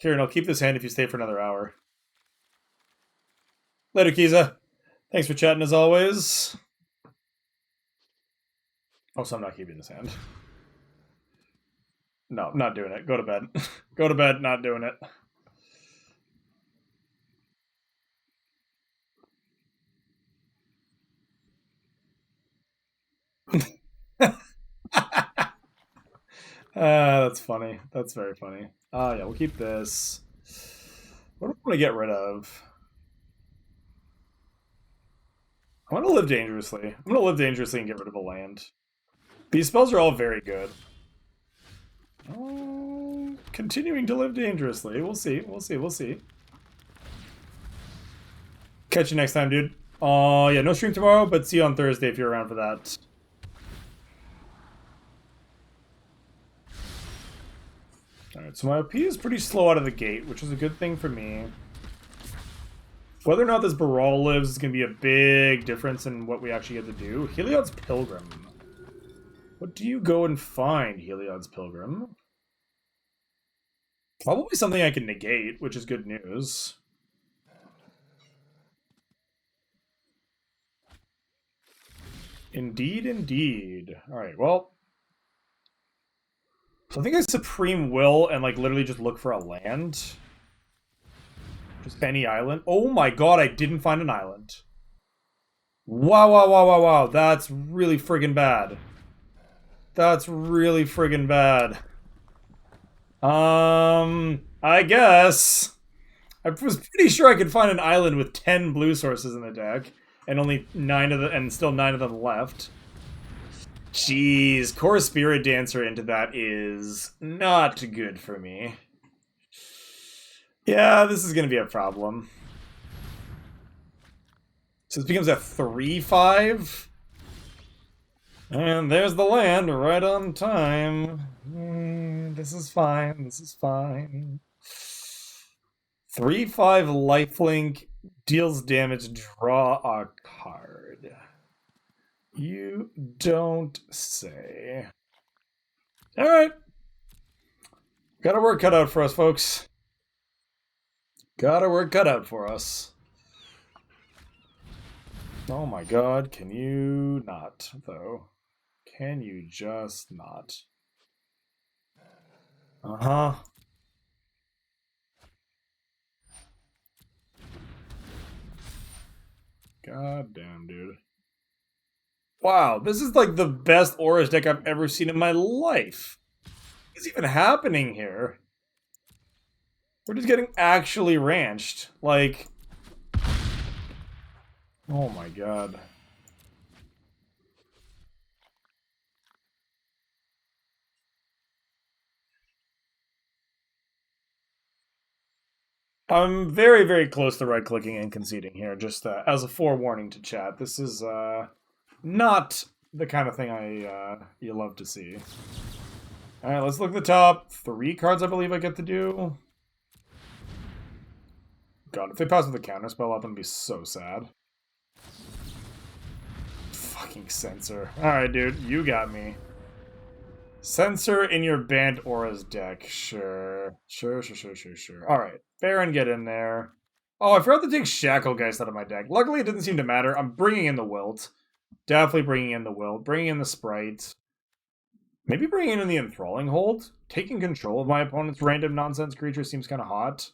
Kieran, I'll keep this hand if you stay for another hour. Later, Kiza. Thanks for chatting as always. Oh, so I'm not keeping this hand. No, not doing it. Go to bed. Go to bed, not doing it. That's funny. That's very funny. Yeah, we'll keep this. What do I want to get rid of? I want to live dangerously. I'm going to live dangerously and get rid of a land. These spells are all very good. Oh, continuing to live dangerously. We'll see. We'll see. We'll see. Catch you next time, dude. Oh, yeah, no stream tomorrow, but see you on Thursday if you're around for that. Alright, so my OP is pretty slow out of the gate, which is a good thing for me. Whether or not this Baral lives is going to be a big difference in what we actually get to do. Heliod's Pilgrim. What do you go and find, Heliod's Pilgrim? Probably something I can negate, which is good news. Indeed, indeed. Alright, well. So I think I Supreme Will and, like, literally just look for a land. Just any island. Oh my god, I didn't find an island. Wow, wow, wow, wow, wow. That's really friggin' bad. That's really friggin' bad. I guess. I was pretty sure I could find an island with 10 blue sources in the deck, and only 9 of them, and still 9 of them left. Jeez, Core Spirit Dancer into that is not good for me. Yeah, this is gonna be a problem. So this becomes a 3/5. And there's the land right on time. This is fine. This is fine. 3/5 lifelink deals damage, draw a card. You don't say. Alright. Got our work cut out for us, folks. Got our work cut out for us. Oh my god, can you not, though? Can you just not? Uh-huh. God damn, dude. Wow, this is like the best Aura's deck I've ever seen in my life. What's even happening here? We're just getting actually ranched. Like... Oh my god. I'm very, very close to right-clicking and conceding here, just as a forewarning to chat. This is not the kind of thing you love to see. Alright, let's look at the top. 3 cards I believe I get to do. God, if they pass with a counterspell up, I'm gonna be so sad. Fucking Censor. Alright, dude, you got me. Censor in your banned Aura's deck. Sure. Sure. Alright. Baron, get in there. Oh, I forgot to take Shacklegeist out of my deck. Luckily, it didn't seem to matter. I'm bringing in the Wilt. Definitely bringing in the Wilt. Bringing in the Sprite. Maybe bringing in the Enthralling Hold. Taking control of my opponent's random nonsense creature seems kind of hot.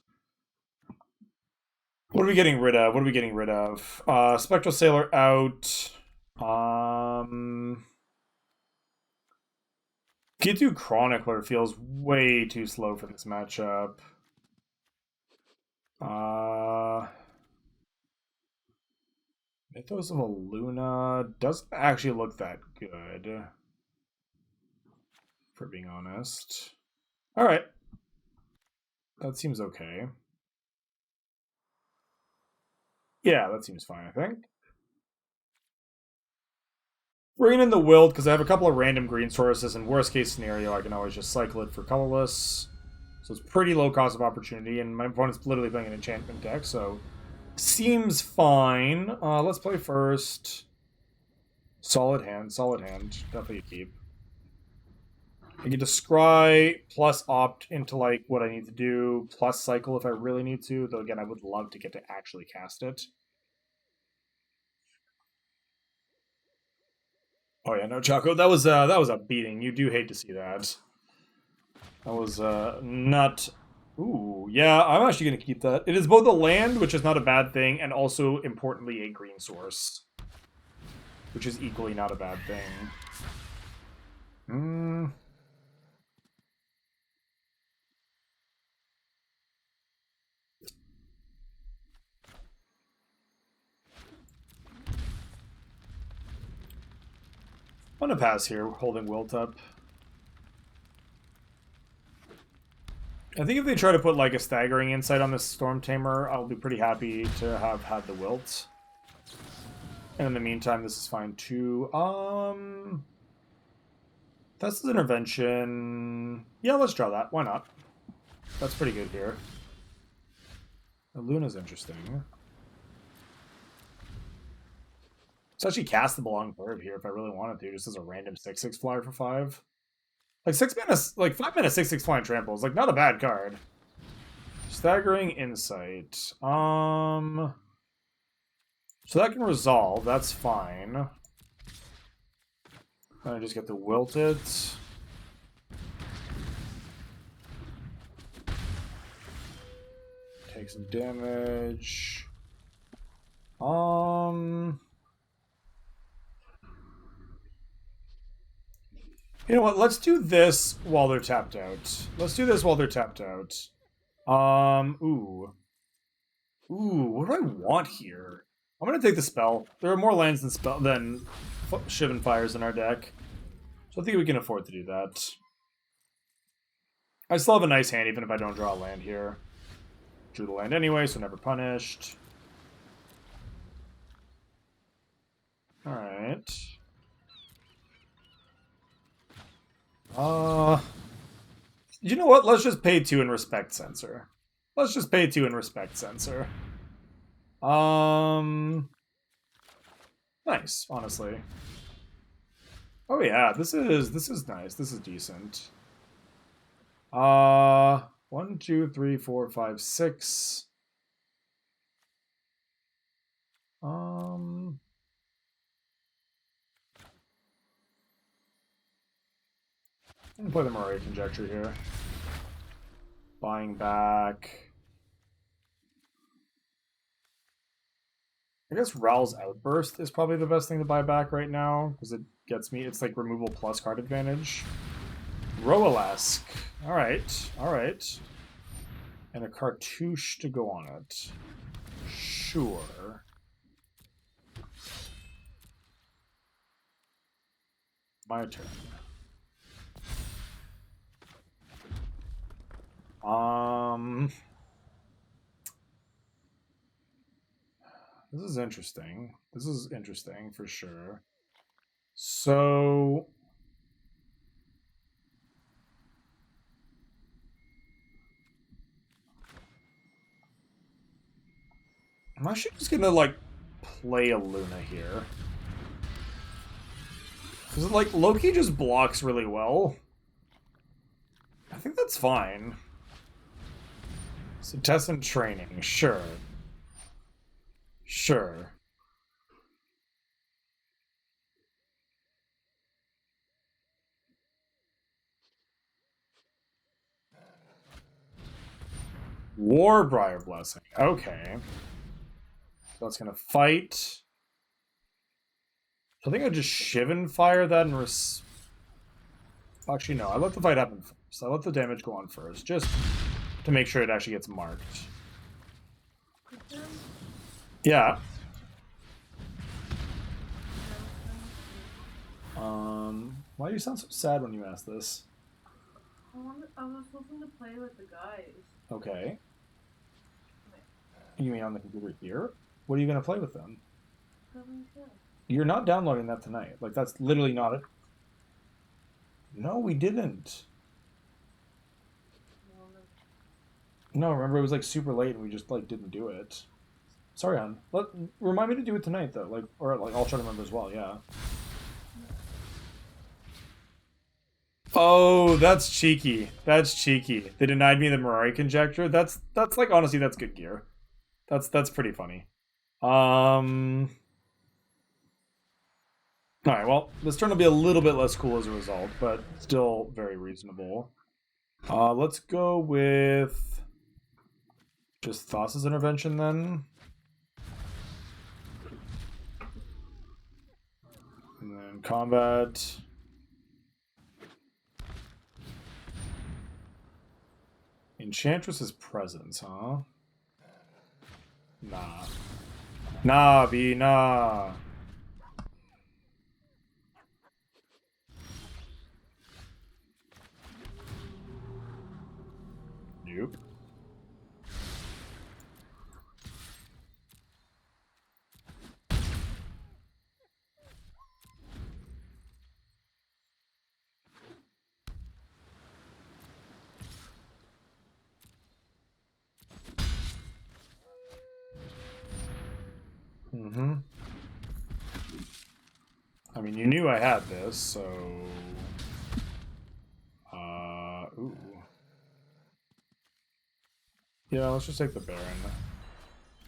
What are we getting rid of? Spectral Sailor out. Gitu Chronicler feels way too slow for this matchup. Mythos of Aluna doesn't actually look that good, for being honest. Alright. That seems okay. Yeah, that seems fine, I think. Bringing in the Wilt, because I have a couple of random green sources, and worst case scenario, I can always just cycle it for colorless. So it's pretty low cost of opportunity, and my opponent's literally playing an enchantment deck, so seems fine. Let's play first. Solid hand. Definitely a keep. I get to scry, plus opt into like what I need to do, plus cycle if I really need to, though again I would love to get to actually cast it. Oh yeah, no, Choco, that was a beating. You do hate to see that. That was not. Ooh, yeah, I'm actually gonna keep that. It is both a land, which is not a bad thing, and also importantly a green source, which is equally not a bad thing. I'm gonna pass here, holding Wilt up. I think if they try to put like a Staggering Insight on this Storm Tamer, I'll be pretty happy to have had the Wilt. And in the meantime, this is fine too. That's the Intervention. Yeah, let's draw that. Why not? That's pretty good here. Luna's interesting. It's actually castable on curve here if I really wanted to, just as a random 6/6 flyer for 5. Like 6 mana, like 5 mana 6/6 flying trample is like not a bad card. Staggering Insight. So that can resolve. That's fine. I just get to wilt it. Take take some damage. You know what? Let's do this while they're tapped out. Let's do this while they're tapped out. Ooh. Ooh, what do I want here? I'm gonna take the spell. There are more lands than Shivan Fires in our deck. So I think we can afford to do that. I still have a nice hand even if I don't draw a land here. Drew the land anyway, so never punished. Alright. You know what? Let's just pay 2 and respect Censor. Let's just pay 2 and respect Censor. Nice, honestly. Oh yeah, this is nice. This is decent. 1, 2, 3, 4, 5, 6. I'm gonna play the Moray Conjecture here. Buying back. I guess Ral's Outburst is probably the best thing to buy back right now, because it gets me, it's like removal plus card advantage. Roalask. Alright, alright. And a Cartouche to go on it. Sure. My turn. This is interesting. This is interesting for sure. So I'm actually just gonna like play a Luna here. Because like Loki just blocks really well. I think that's fine. So test and training, sure. Sure. Warbriar Blessing. Okay. So it's gonna fight. I think I just Shivan Fire that and actually no, I let the fight happen first. I let the damage go on first, just to make sure it actually gets marked. Yeah. Why do you sound so sad when you ask this? I was hoping to play with the guys. Okay. You mean on the computer here? What are you going to play with them? You're not downloading that tonight. Like, that's literally not it. No, we didn't. No, remember, it was, like, super late and we just, like, didn't do it. Sorry, hon. Remind me to do it tonight, though. Like, or, like, I'll try to remember as well, yeah. Oh, that's cheeky. That's cheeky. They denied me the Moray Conjecture. That's like, honestly, that's good gear. That's pretty funny. Alright, well, this turn will be a little bit less cool as a result, but still very reasonable. Let's go with just Thassa's Intervention then. And then combat. Enchantress's Presence, huh? Nah. Nah, B, nah. Nope. Mm-hmm. I mean, you knew I had this, so... ooh. Yeah, let's just take the Baron.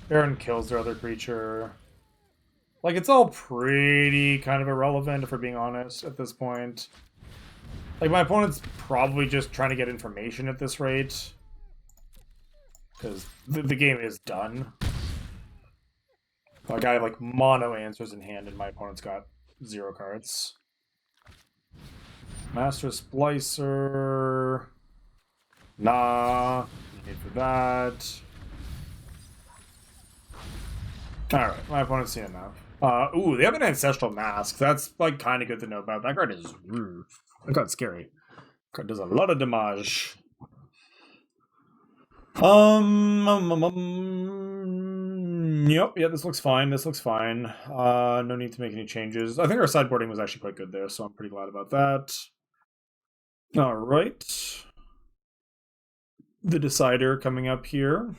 Baron kills their other creature. Like, it's all pretty kind of irrelevant, if we're being honest, at this point. Like, my opponent's probably just trying to get information at this rate. because the game is done. Like I have like mono answers in hand, and my opponent's got 0 cards. Master Splicer. Nah, need for that. Alright, my opponent's seen enough. Ooh, they have an Ancestral Mask. That's like kind of good to know about. That card is that card's scary. That card does a lot of damage. Yep, yeah, this looks fine. This looks fine. No need to make any changes. I think our sideboarding was actually quite good there, so I'm pretty glad about that. Alright. The Decider coming up here.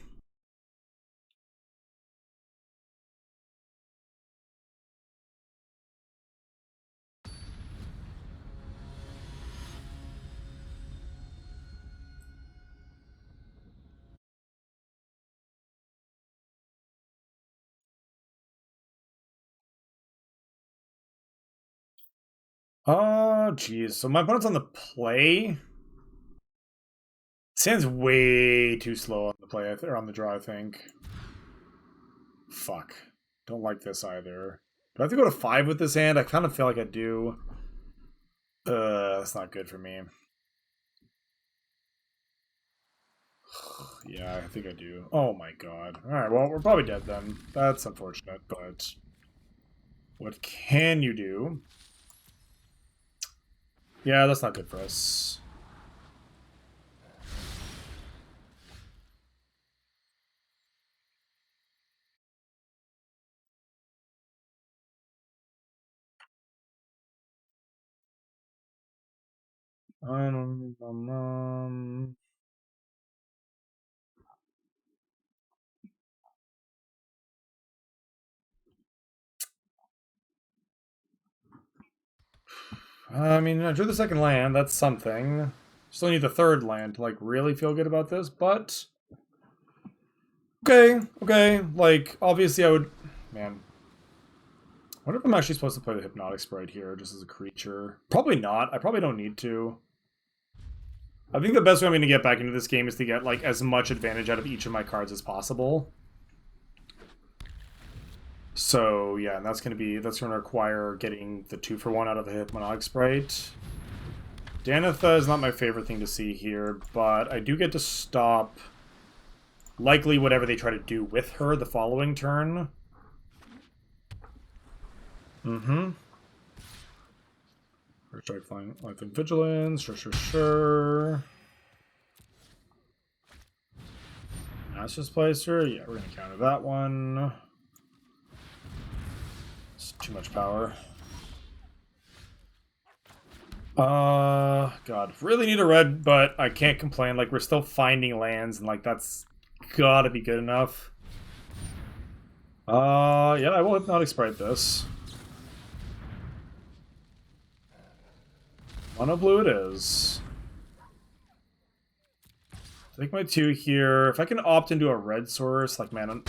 Oh, geez. So my opponent's on the play. Sand's way too slow on the play, or on the draw, I think. Fuck. Don't like this either. Do I have to go to 5 with this hand? I kind of feel like I do. That's not good for me. Yeah, I think I do. Oh my god. Alright, well, we're probably dead then. That's unfortunate, but... what can you do? Yeah, that's not good for us. I mean, I drew the second land. That's something. Still need the third land to, like, really feel good about this, but... okay, okay. Like, obviously I would... man. I wonder if I'm actually supposed to play the Hypnotic Sprite here, just as a creature. Probably not. I probably don't need to. I think the best way I'm going to get back into this game is to get, like, as much advantage out of each of my cards as possible. So, yeah, and that's going to require getting the 2-for-1 out of the Hypnotic Sprite. Danitha is not my favorite thing to see here, but I do get to stop likely whatever they try to do with her the following turn. First strike, flying, life and vigilance. Sure. Master Splicer. Yeah, we're gonna counter that one. It's too much power. God, really need a red, but I can't complain. Like, we're still finding lands, and like that's gotta be good enough. Yeah, I will Hypnotic Sprite this. Mono blue it is. Take my 2 here. If I can opt into a red source, like, man,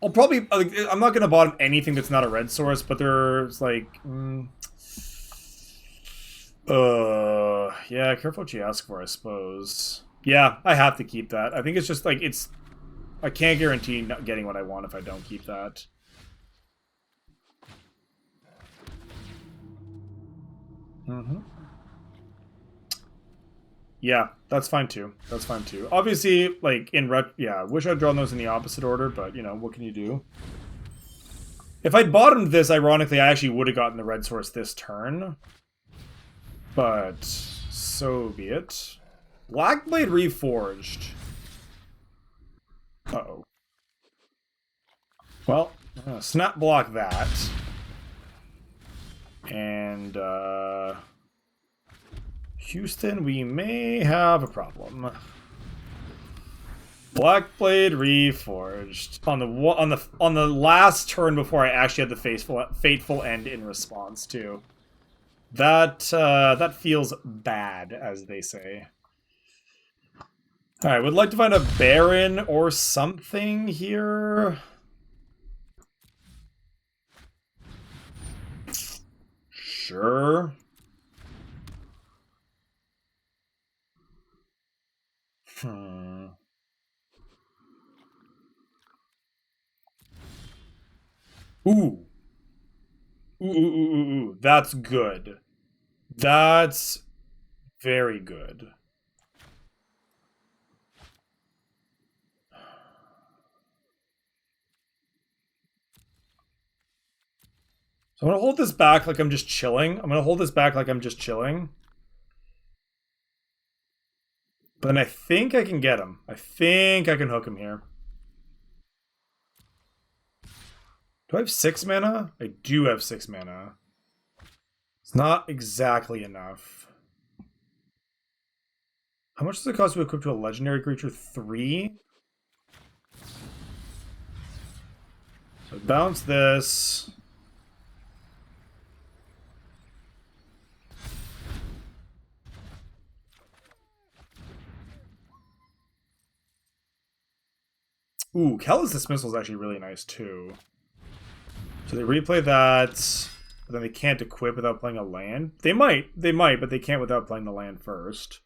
I'll probably... I'm not going to bottom anything that's not a red source, but there's, like... yeah, careful what you ask for, I suppose. Yeah, I have to keep that. I think it's just, like, it's... I can't guarantee not getting what I want if I don't keep that. Yeah, that's fine too. That's fine too. Obviously, like, yeah, wish I'd drawn those in the opposite order, but, you know, what can you do? If I'd bottomed this, ironically, I actually would have gotten the red source this turn. But, so be it. Blackblade Reforged. Uh-oh. Well, I'm gonna snap block that. And, Houston, we may have a problem. Blackblade Reforged on the last turn before I actually had the fateful end in response to. That feels bad, as they say. All right, would like to find a Baron or something here. Sure. Ooh. Ooh. That's good. That's very good. So I'm gonna hold this back like I'm just chilling. I'm gonna hold this back like I'm just chilling. But then I think I can get him. I think I can hook him here. Do I have 6 mana? I do have 6 mana. It's not exactly enough. How much does it cost to equip to a legendary creature? 3? So bounce this. Ooh, Callous Dismissal is actually really nice too. So they replay that, but then they can't equip without playing a land. They might, but they can't without playing the land first.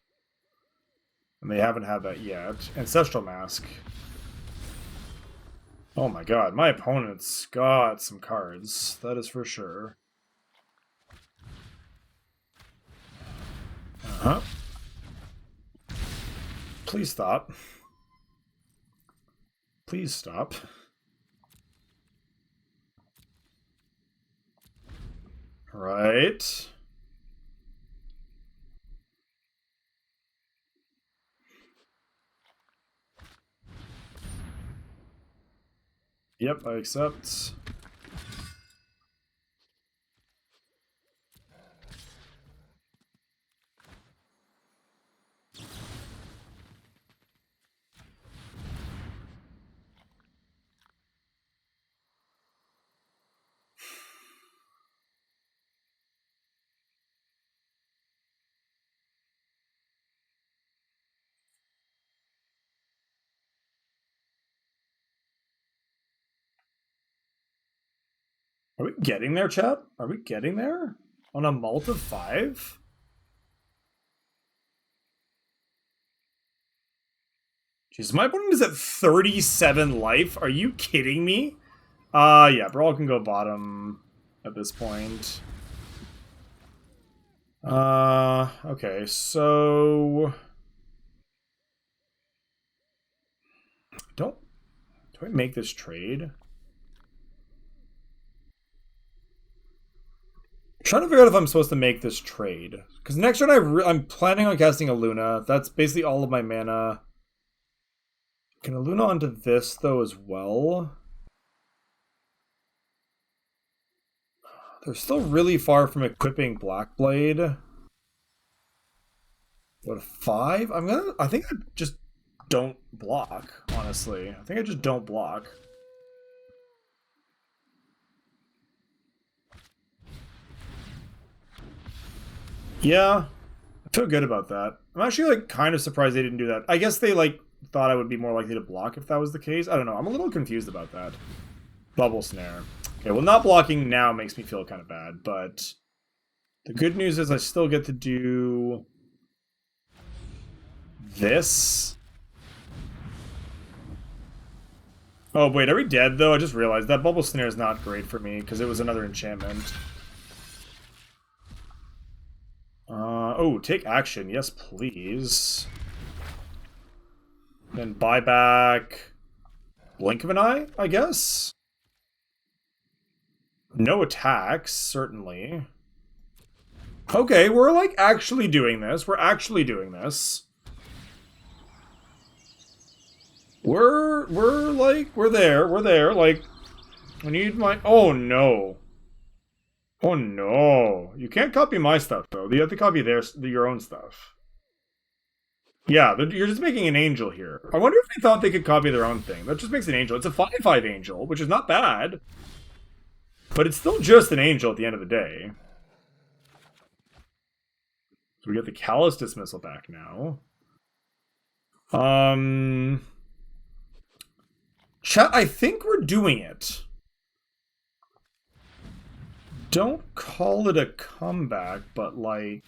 And they haven't had that yet. Ancestral Mask. Oh my god, my opponent's got some cards. That is for sure. Uh-huh. Please stop. Please stop. Right. Yep, I accept. Are we getting there, chat? Are we getting there? On a mult of 5? Jeez, my opponent is at 37 life. Are you kidding me? Yeah, Brawl can go bottom at this point. Okay, so... Do I make this trade? I'm trying to figure out if I'm supposed to make this trade. Because next turn I'm planning on casting a Luna. That's basically all of my mana. Can a Luna onto this, though, as well? They're still really far from equipping Blackblade. What, 5? I think I just don't block, honestly. I think I just don't block. Yeah, I feel good about that. I'm actually, like, kind of surprised they didn't do that. I guess they, like, thought I would be more likely to block if that was the case. I don't know. I'm a little confused about that. Bubble Snare. Okay, well, not blocking now makes me feel kind of bad, but the good news is I still get to do this. Oh, wait, are we dead, though? I just realized that Bubble Snare is not great for me, because it was another enchantment. Oh, take action. Yes, please. Then buy back Blink of an Eye, I guess? No attacks, certainly. Okay, we're, like, actually doing this. We're actually doing this. We're there. Like, I need my... Oh, no. Oh, no. You can't copy my stuff, though. You have to copy your own stuff. Yeah, you're just making an angel here. I wonder if they thought they could copy their own thing. That just makes an angel. It's a 5/5 angel, which is not bad. But it's still just an angel at the end of the day. So we get the Callous Dismissal back now. Chat, I think we're doing it. Don't call it a comeback, but like...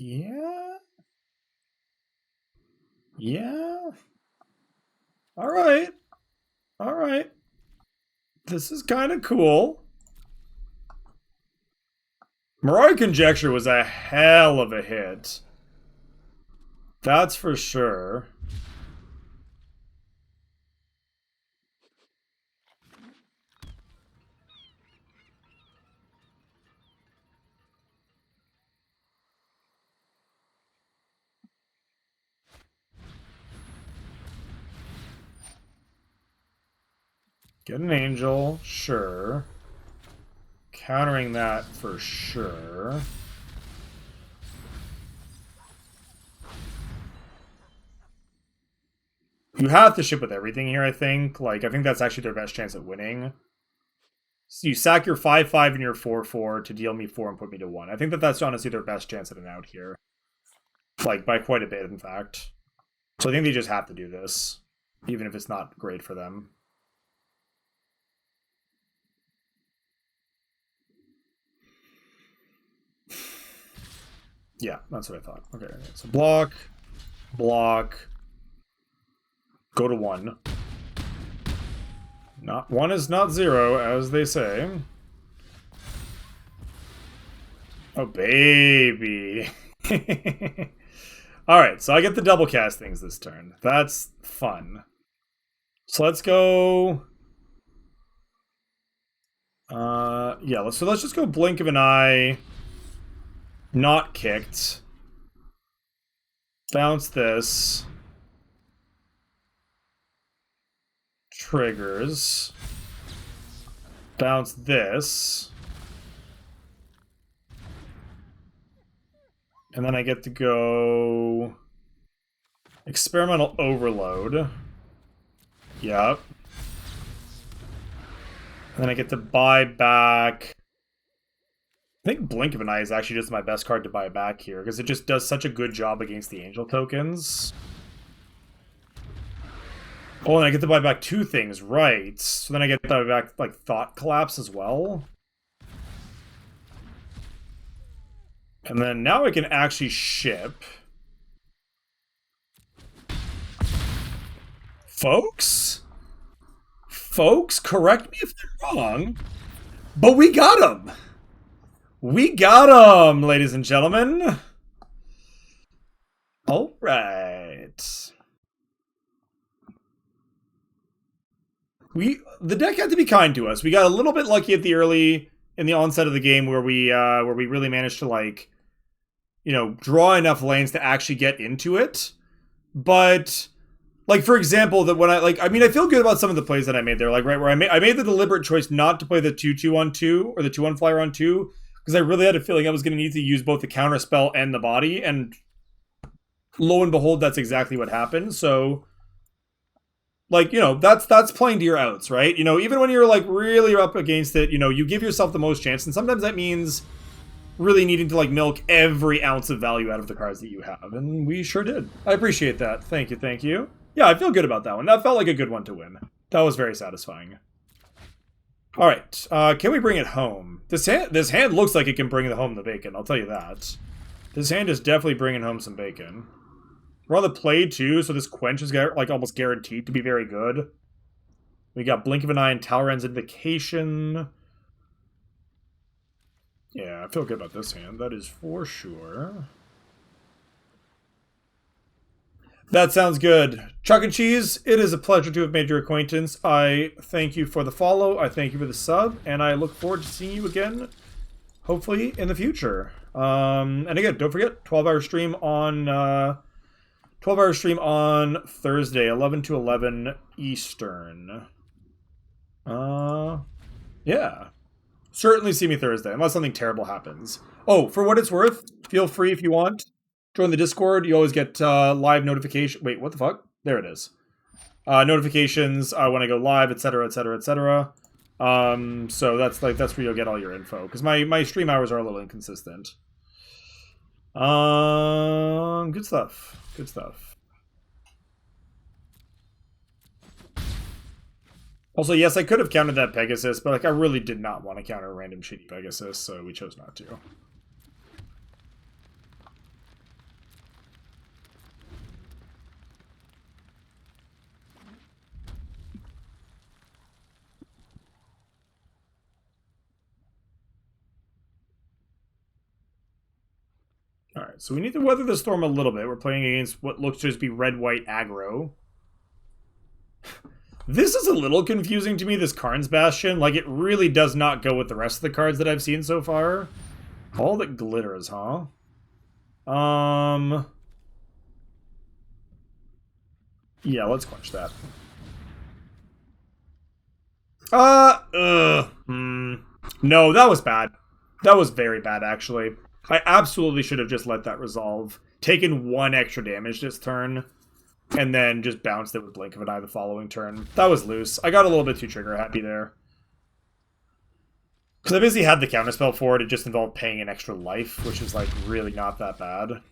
Yeah. Yeah. All right. All right. This is kind of cool. Mariah Conjecture was a hell of a hit. That's for sure. Get an angel, sure. Countering that for sure. You have to ship with everything here, I think. Like, I think that's actually their best chance at winning. So you sack your 5/5 and your 4/4 to deal me 4 and put me to 1. I think that that's honestly their best chance at an out here. Like, by quite a bit, in fact. So I think they just have to do this. Even if it's not great for them. Yeah, that's what I thought. Okay, so block, block, go to 1. Not 1 is not 0, as they say. Oh, baby. Alright, so I get the double cast things this turn. That's fun. So let's go... yeah, so let's just go blink of an eye. Not kicked. Bounce this. Triggers. Bounce this. And then I get to go... Experimental Overload. Yep. And then I get to buy back... I think Blink of an Eye is actually just my best card to buy back here, because it just does such a good job against the Angel tokens. Oh, and I get to buy back 2 things, right. So then I get to buy back, like, Thought Collapse as well. And then now I can actually ship. Folks? Folks, correct me if they're wrong, but we got him! We got him, ladies and gentlemen. All right. The deck had to be kind to us. We got a little bit lucky at in the onset of the game where we really managed to, like, you know, draw enough lanes to actually get into it. But, like, for example, that when I feel good about some of the plays that I made there, like, right where I made the deliberate choice not to play the 2/2 on 2 or the 2/1 flyer on 2. Because I really had a feeling I was going to need to use both the counter spell and the body, and lo and behold, that's exactly what happened. So, like, you know, that's playing to your outs, right? You know, even when you're, like, really up against it, you know, you give yourself the most chance, and sometimes that means really needing to, like, milk every ounce of value out of the cards that you have, and we sure did. I appreciate that. Thank you, thank you. Yeah, I feel good about that one. That felt like a good one to win. That was very satisfying. All right, can we bring it home? This hand looks like it can bring home the bacon, I'll tell you that. This hand is definitely bringing home some bacon. We're on the play, too, so this Quench is, like, almost guaranteed to be very good. We got Blink of an Eye and Talrand's Invocation. Yeah, I feel good about this hand, that is for sure. That sounds good. Chuck and Cheese, it is a pleasure to have made your acquaintance. I thank you for the follow, I thank you for the sub, and I look forward to seeing you again, hopefully, in the future. And again, don't forget, 12-hour stream on 12-hour stream on Thursday, 11 to 11 Eastern. Yeah. Certainly see me Thursday, unless something terrible happens. Oh, for what it's worth, feel free if you want. Join the Discord. You always get live notification. Wait, what the fuck? There it is. Notifications when I go live, etc., etc., etc. So that's where you'll get all your info, because my stream hours are a little inconsistent. Good stuff. Good stuff. Also, yes, I could have countered that Pegasus, but, like, I really did not want to counter a random shitty Pegasus, so we chose not to. so we need to weather the storm a little bit. We're playing against what looks to just be red-white aggro. This is a little confusing to me, this Karn's Bastion. Like, it really does not go with the rest of the cards that I've seen so far. All that glitters, huh? Yeah, let's quench that. No, that was bad. That was very bad, actually. I absolutely should have just let that resolve. Taken 1 extra damage this turn, and then just bounced it with Blink of an Eye the following turn. That was loose. I got a little bit too trigger happy there. Because I basically had the counterspell for it. It just involved paying an extra life, which is, like, really not that bad.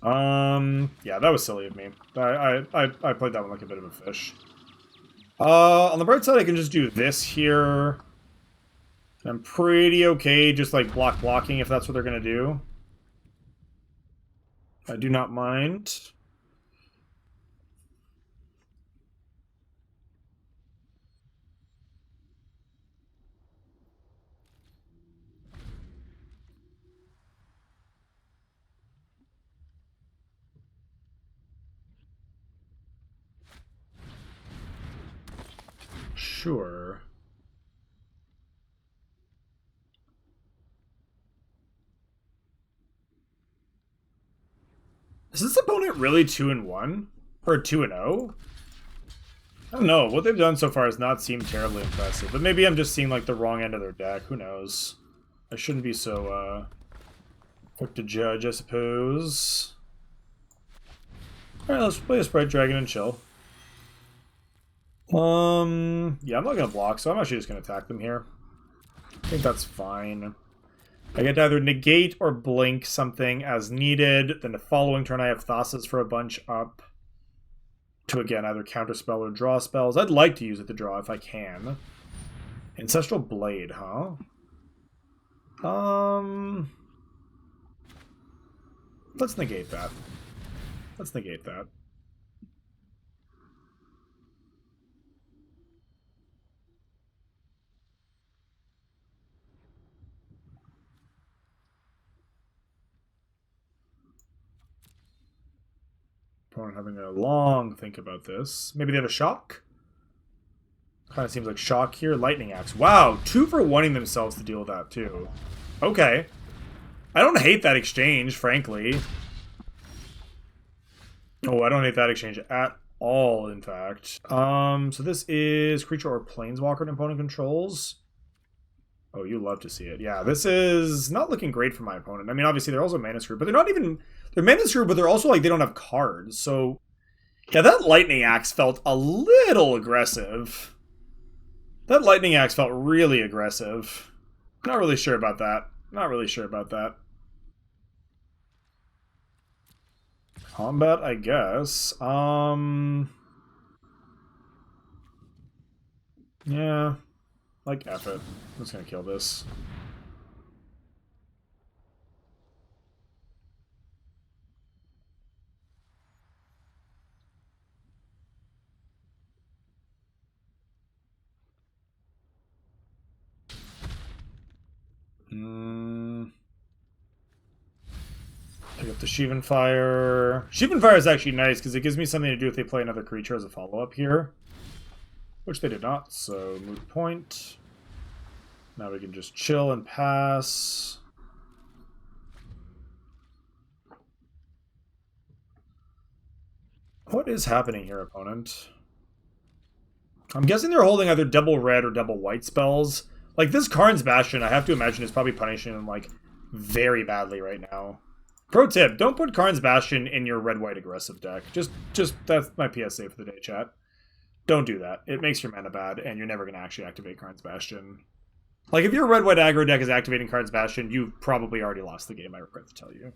Yeah, that was silly of me. I played that one like a bit of a fish. On the bright side, I can just do this here. I'm pretty okay just, like, blocking if that's what they're gonna do. I do not mind. Sure. Is this opponent really 2-1? Or 2-0? I don't know. What they've done so far has not seemed terribly impressive. But maybe I'm just seeing, like, the wrong end of their deck. Who knows? I shouldn't be so, quick to judge, I suppose. Alright, let's play a Sprite Dragon and chill. Yeah, I'm not gonna block, so I'm actually just gonna attack them here. I think that's fine. I get to either negate or blink something as needed. Then the following turn I have Thassa's for a bunch up. To, again, either counterspell or draw spells. I'd like to use it to draw if I can. Ancestral Blade, huh? Let's negate that. Let's negate that. Opponent having a long think about this. Maybe they have a shock? Kind of seems like shock here. Lightning Axe. Wow, 2 for wanting themselves to deal with that, too. Okay. I don't hate that exchange, frankly. Oh, I don't hate that exchange at all, in fact. So this is creature or planeswalker an opponent controls. Oh, you love to see it. Yeah, this is not looking great for my opponent. I mean, obviously, they're also mana screwed, but they're not even... They're mana screwed, but they're also, like, they don't have cards. So, yeah, that Lightning Axe felt a little aggressive. That Lightning Axe felt really aggressive. Not really sure about that. Not really sure about that. Combat, I guess. Yeah. Like, F it. I'm just gonna kill this. Pick up the Sheevan Fire. Sheevan Fire is actually nice because it gives me something to do if they play another creature as a follow-up here. Which they did not, so moot point. Now we can just chill and pass. What is happening here, opponent? I'm guessing they're holding either double red or double white spells. Like, this Karn's Bastion, I have to imagine, is probably punishing them, like, very badly right now. Pro tip, don't put Karn's Bastion in your red-white aggressive deck. Just that's my PSA for the day, chat. Don't do that. It makes your mana bad, and you're never going to actually activate Karn's Bastion. Like, if your red-white aggro deck is activating Karn's Bastion, you've probably already lost the game, I regret to tell you.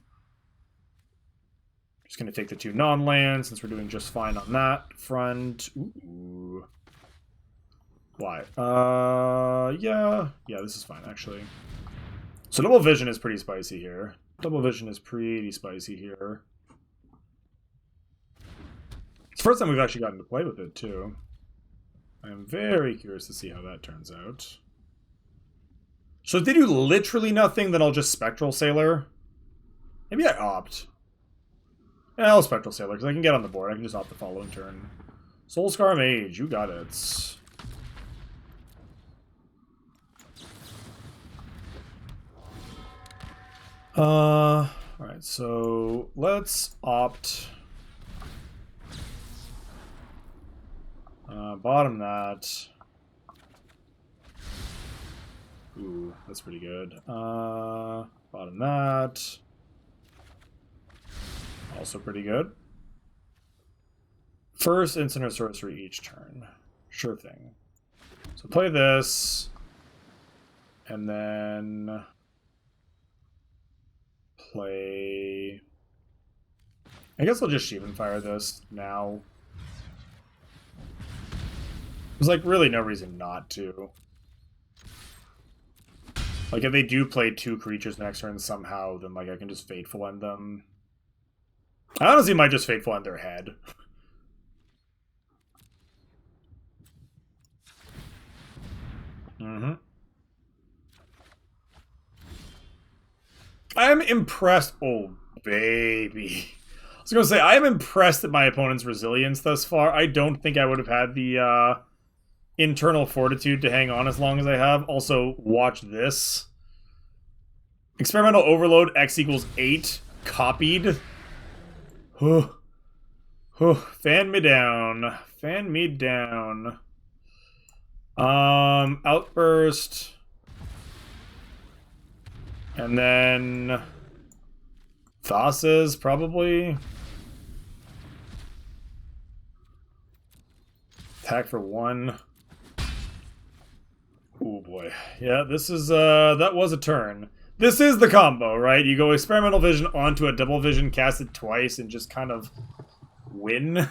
Just going to take the 2 non-lands, since we're doing just fine on that front. Ooh. Why? Yeah, this is fine, actually. So Double Vision is pretty spicy here. Double Vision is pretty spicy here. It's the first time we've actually gotten to play with it, too. I am very curious to see how that turns out. So if they do literally nothing, then I'll just Spectral Sailor. Maybe I opt. Yeah, I'll Spectral Sailor, because I can get on the board. I can just opt the following turn. Soulscar Mage, you got it. Alright, so let's opt. Bottom that. Ooh, that's pretty good. Bottom that. Also pretty good. First instant or sorcery each turn. Sure thing. So play this. And then play... I guess I'll just Sheevan Fire this now. There's like really no reason not to. Like if they do play 2 creatures next turn somehow, then like I can just Fateful End them. I honestly might just Fateful End their head. I'm impressed. Oh, baby. I was going to say, I am impressed at my opponent's resilience thus far. I don't think I would have had the internal fortitude to hang on as long as I have. Also, watch this. Experimental Overload, X equals 8. Copied. Fan me down. Fan me down. Outburst. And then Thassa's probably. Attack for 1. Oh boy. Yeah, this is that was a turn. This is the combo, right? You go Experimental Vision onto a Double Vision, cast it twice, and just kind of win.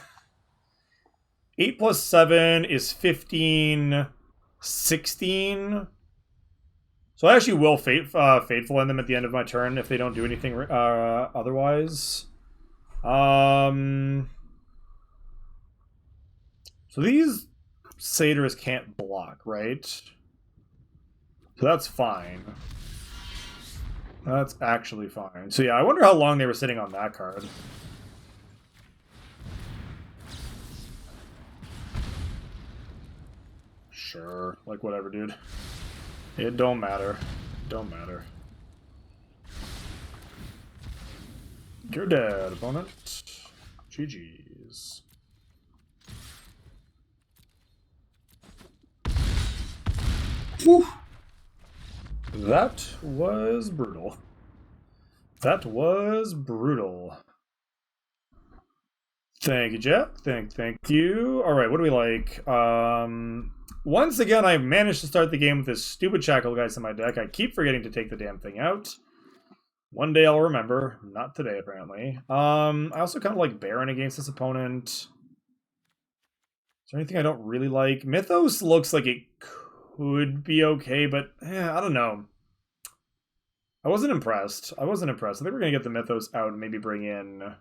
8 plus 7 is 15, 16. So I actually will Fateful End them at the end of my turn if they don't do anything otherwise. So these Satyrs can't block, right? So that's fine. That's actually fine. So yeah, I wonder how long they were sitting on that card. Sure. Like, whatever, dude. It don't matter. Don't matter. You're dead, opponent. GG's. Whew. That was brutal. That was brutal. Thank you, Jeff. Thank you. Alright, what do we like? Once again, I managed to start the game with this stupid Shackle Guys in my deck. I keep forgetting to take the damn thing out. One day I'll remember. Not today, apparently. I also kind of like Baron against this opponent. Is there anything I don't really like? Mythos looks like it could be okay, but I don't know. I wasn't impressed. I think we're going to get the Mythos out and maybe bring in...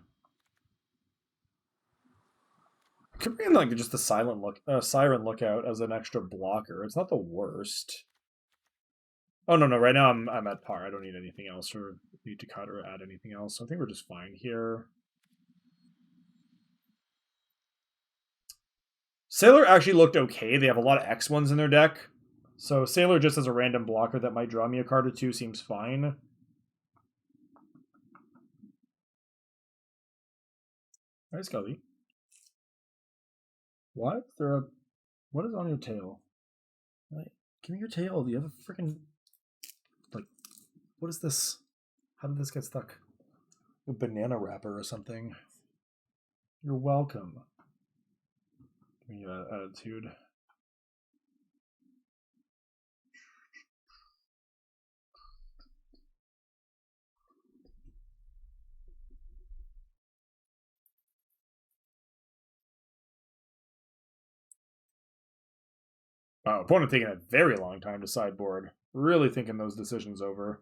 Could bring in like just the Siren Lookout as an extra blocker. It's not the worst. Oh no, right now I'm at par. I don't need anything else or need to cut or add anything else. So I think we're just fine here. Sailor actually looked okay. They have a lot of X1s in their deck. So Sailor just as a random blocker that might draw me a card or two seems fine. Hi, Scully. What? What is on your tail? Like, give me your tail. Do you have a freaking... Like, what is this? How did this get stuck? A banana wrapper or something. You're welcome. Give me that attitude. Opponent taking a very long time to sideboard. Really thinking those decisions over.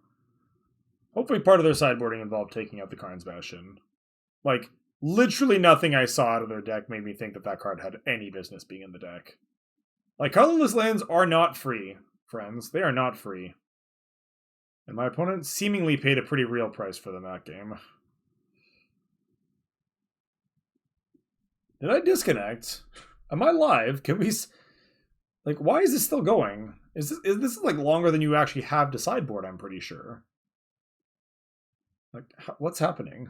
Hopefully part of their sideboarding involved taking out the Karn's Bastion. Like, literally nothing I saw out of their deck made me think that that card had any business being in the deck. Like, colorless lands are not free, friends. They are not free. And my opponent seemingly paid a pretty real price for them that game. Did I disconnect? Am I live? Can we... Like, why is this still going? This is like longer than you actually have to sideboard, I'm pretty sure. Like, what's happening?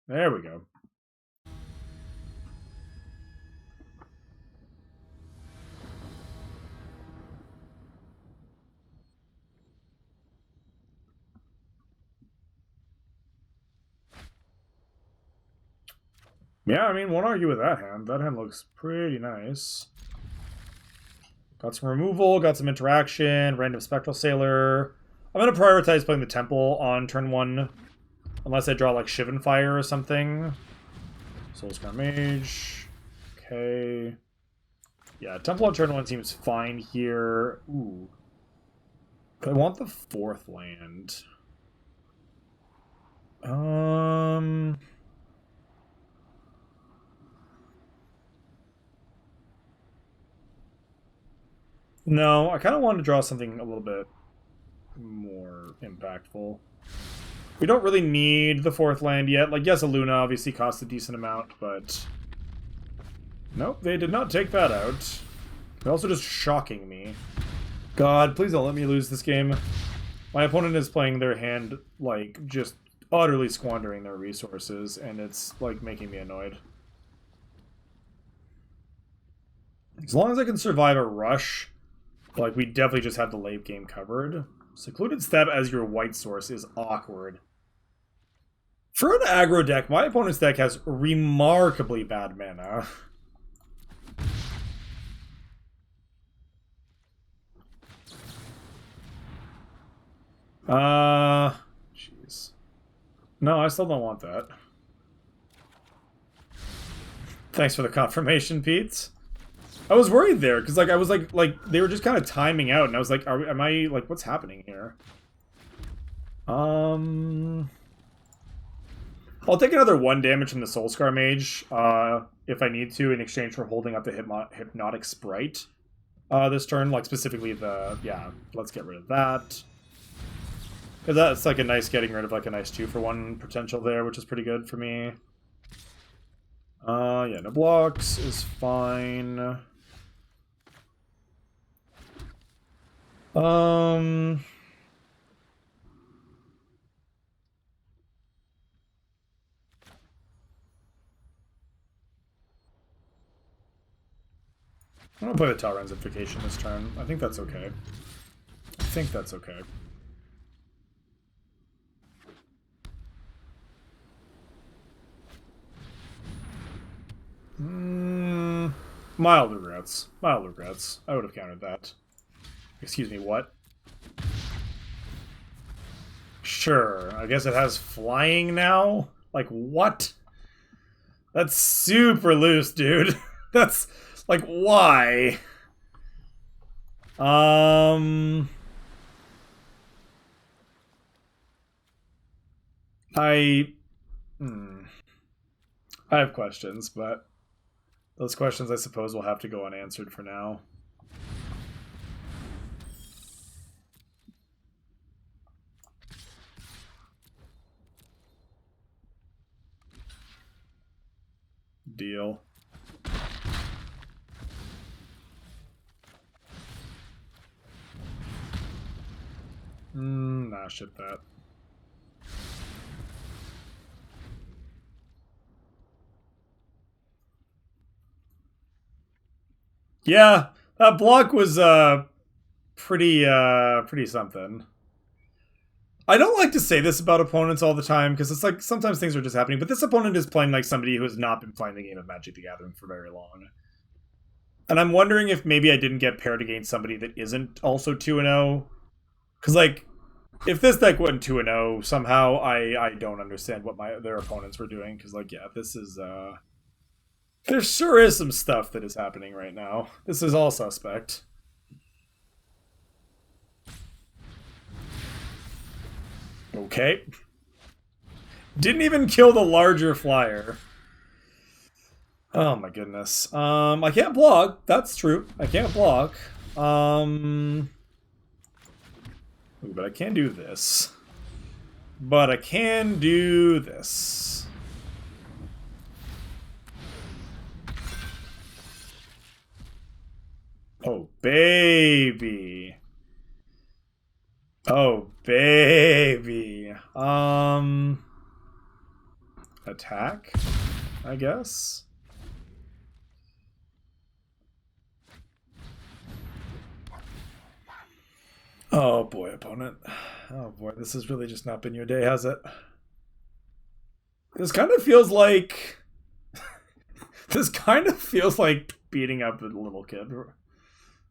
There we go. Yeah, I mean, won't argue with that hand. That hand looks pretty nice. Got some removal, got some interaction, random Spectral Sailor. I'm going to prioritize playing the Temple on turn 1. Unless I draw, like, Shivan Fire or something. Soulscar Mage. Okay. Yeah, Temple on turn 1 seems fine here. Ooh. I want the 4th land. No, I kind of want to draw something a little bit more impactful. We don't really need the 4th land yet. Like, yes, a Luna obviously costs a decent amount, but... Nope, they did not take that out. They're also just shocking me. God, please don't let me lose this game. My opponent is playing their hand, like, just utterly squandering their resources, and it's, like, making me annoyed. As long as I can survive a rush, like, we definitely just have the late game covered. Secluded Step as your white source is awkward. For an aggro deck, my opponent's deck has remarkably bad mana. Jeez. No, I still don't want that. Thanks for the confirmation, Pete. I was worried there, because, like, I was, like, they were just kind of timing out, and I was like, am I, like, what's happening here? I'll take another 1 damage from the Soulscar Mage, if I need to, in exchange for holding up the Hypnotic Sprite, this turn, like, specifically the, yeah, let's get rid of that. Because that's, like, a nice getting rid of, like, a nice 2-for-1 potential there, which is pretty good for me. Yeah, no blocks is fine. I'm gonna play the Tal'Ran's this turn. I think that's okay. I think that's okay. Mild regrets. Mild regrets. I would have countered that. Excuse me, what? Sure. I guess it has flying now? Like, what? That's super loose, dude. That's, like, why? I have questions, but those questions, I suppose, will have to go unanswered for now. Deal. Nah, shit that. Yeah, that block was pretty something. I don't like to say this about opponents all the time, because it's like, sometimes things are just happening, but this opponent is playing like somebody who has not been playing the game of Magic the Gathering for very long. And I'm wondering if maybe I didn't get paired against somebody that isn't also 2-0. Because, like, if this deck went 2-0, somehow I don't understand what their opponents were doing, because, like, yeah, this is, there sure is some stuff that is happening right now. This is all suspect. Okay. Didn't even kill the larger flyer. Oh my goodness. I can't block. That's true. I can't block. Ooh, but I can do this. But I can do this. Oh, baby. Oh, baby. Attack, I guess. Oh boy, opponent. Oh boy, this has really just not been your day, has it? This kind of feels like... this kind of feels like beating up a little kid.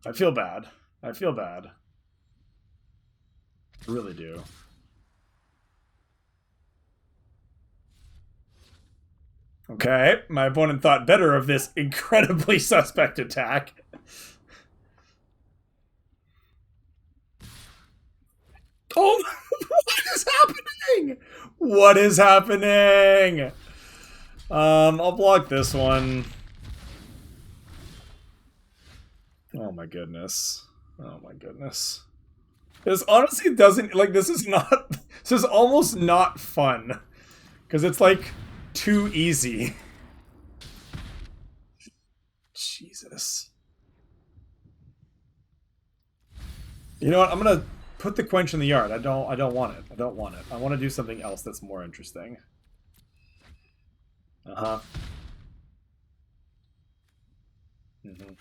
I feel bad. I feel bad. I really do. Okay, my opponent thought better of this incredibly suspect attack. Oh, what is happening? What is happening? I'll block this one. Oh my goodness. Oh my goodness. This honestly doesn't, like, this is not, this is almost not fun. Because it's, like, too easy. Jesus. You know what, I'm gonna put the Quench in the yard. I don't want it. I don't want it. I want to do something else that's more interesting. Uh-huh. Mm-hmm.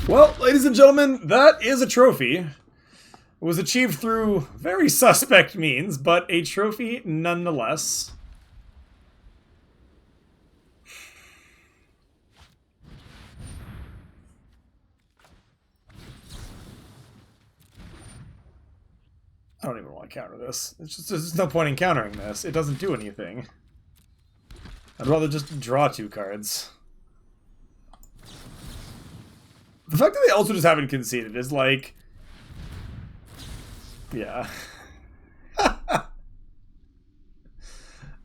Well, ladies and gentlemen, that is a trophy. It was achieved through very suspect means, but a trophy nonetheless. I don't even want to counter this. It's just, there's no point in countering this. It doesn't do anything. I'd rather just draw 2 cards. The fact that they also just haven't conceded is like... yeah.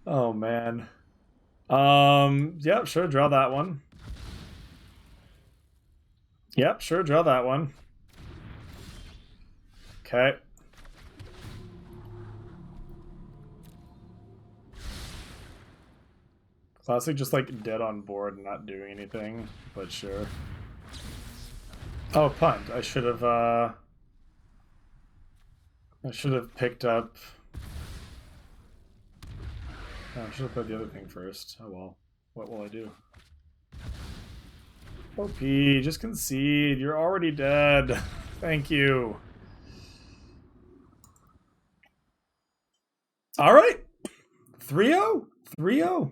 Oh, man. Yeah, sure, draw that one. Yep, sure, draw that one. Okay. Classic just like dead on board and not doing anything, but sure. Oh, punt. I should have picked up... oh, I should have put the other thing first. Oh well. What will I do? OP, just concede. You're already dead. Thank you. Alright. 3-0. 3-0. 3-0.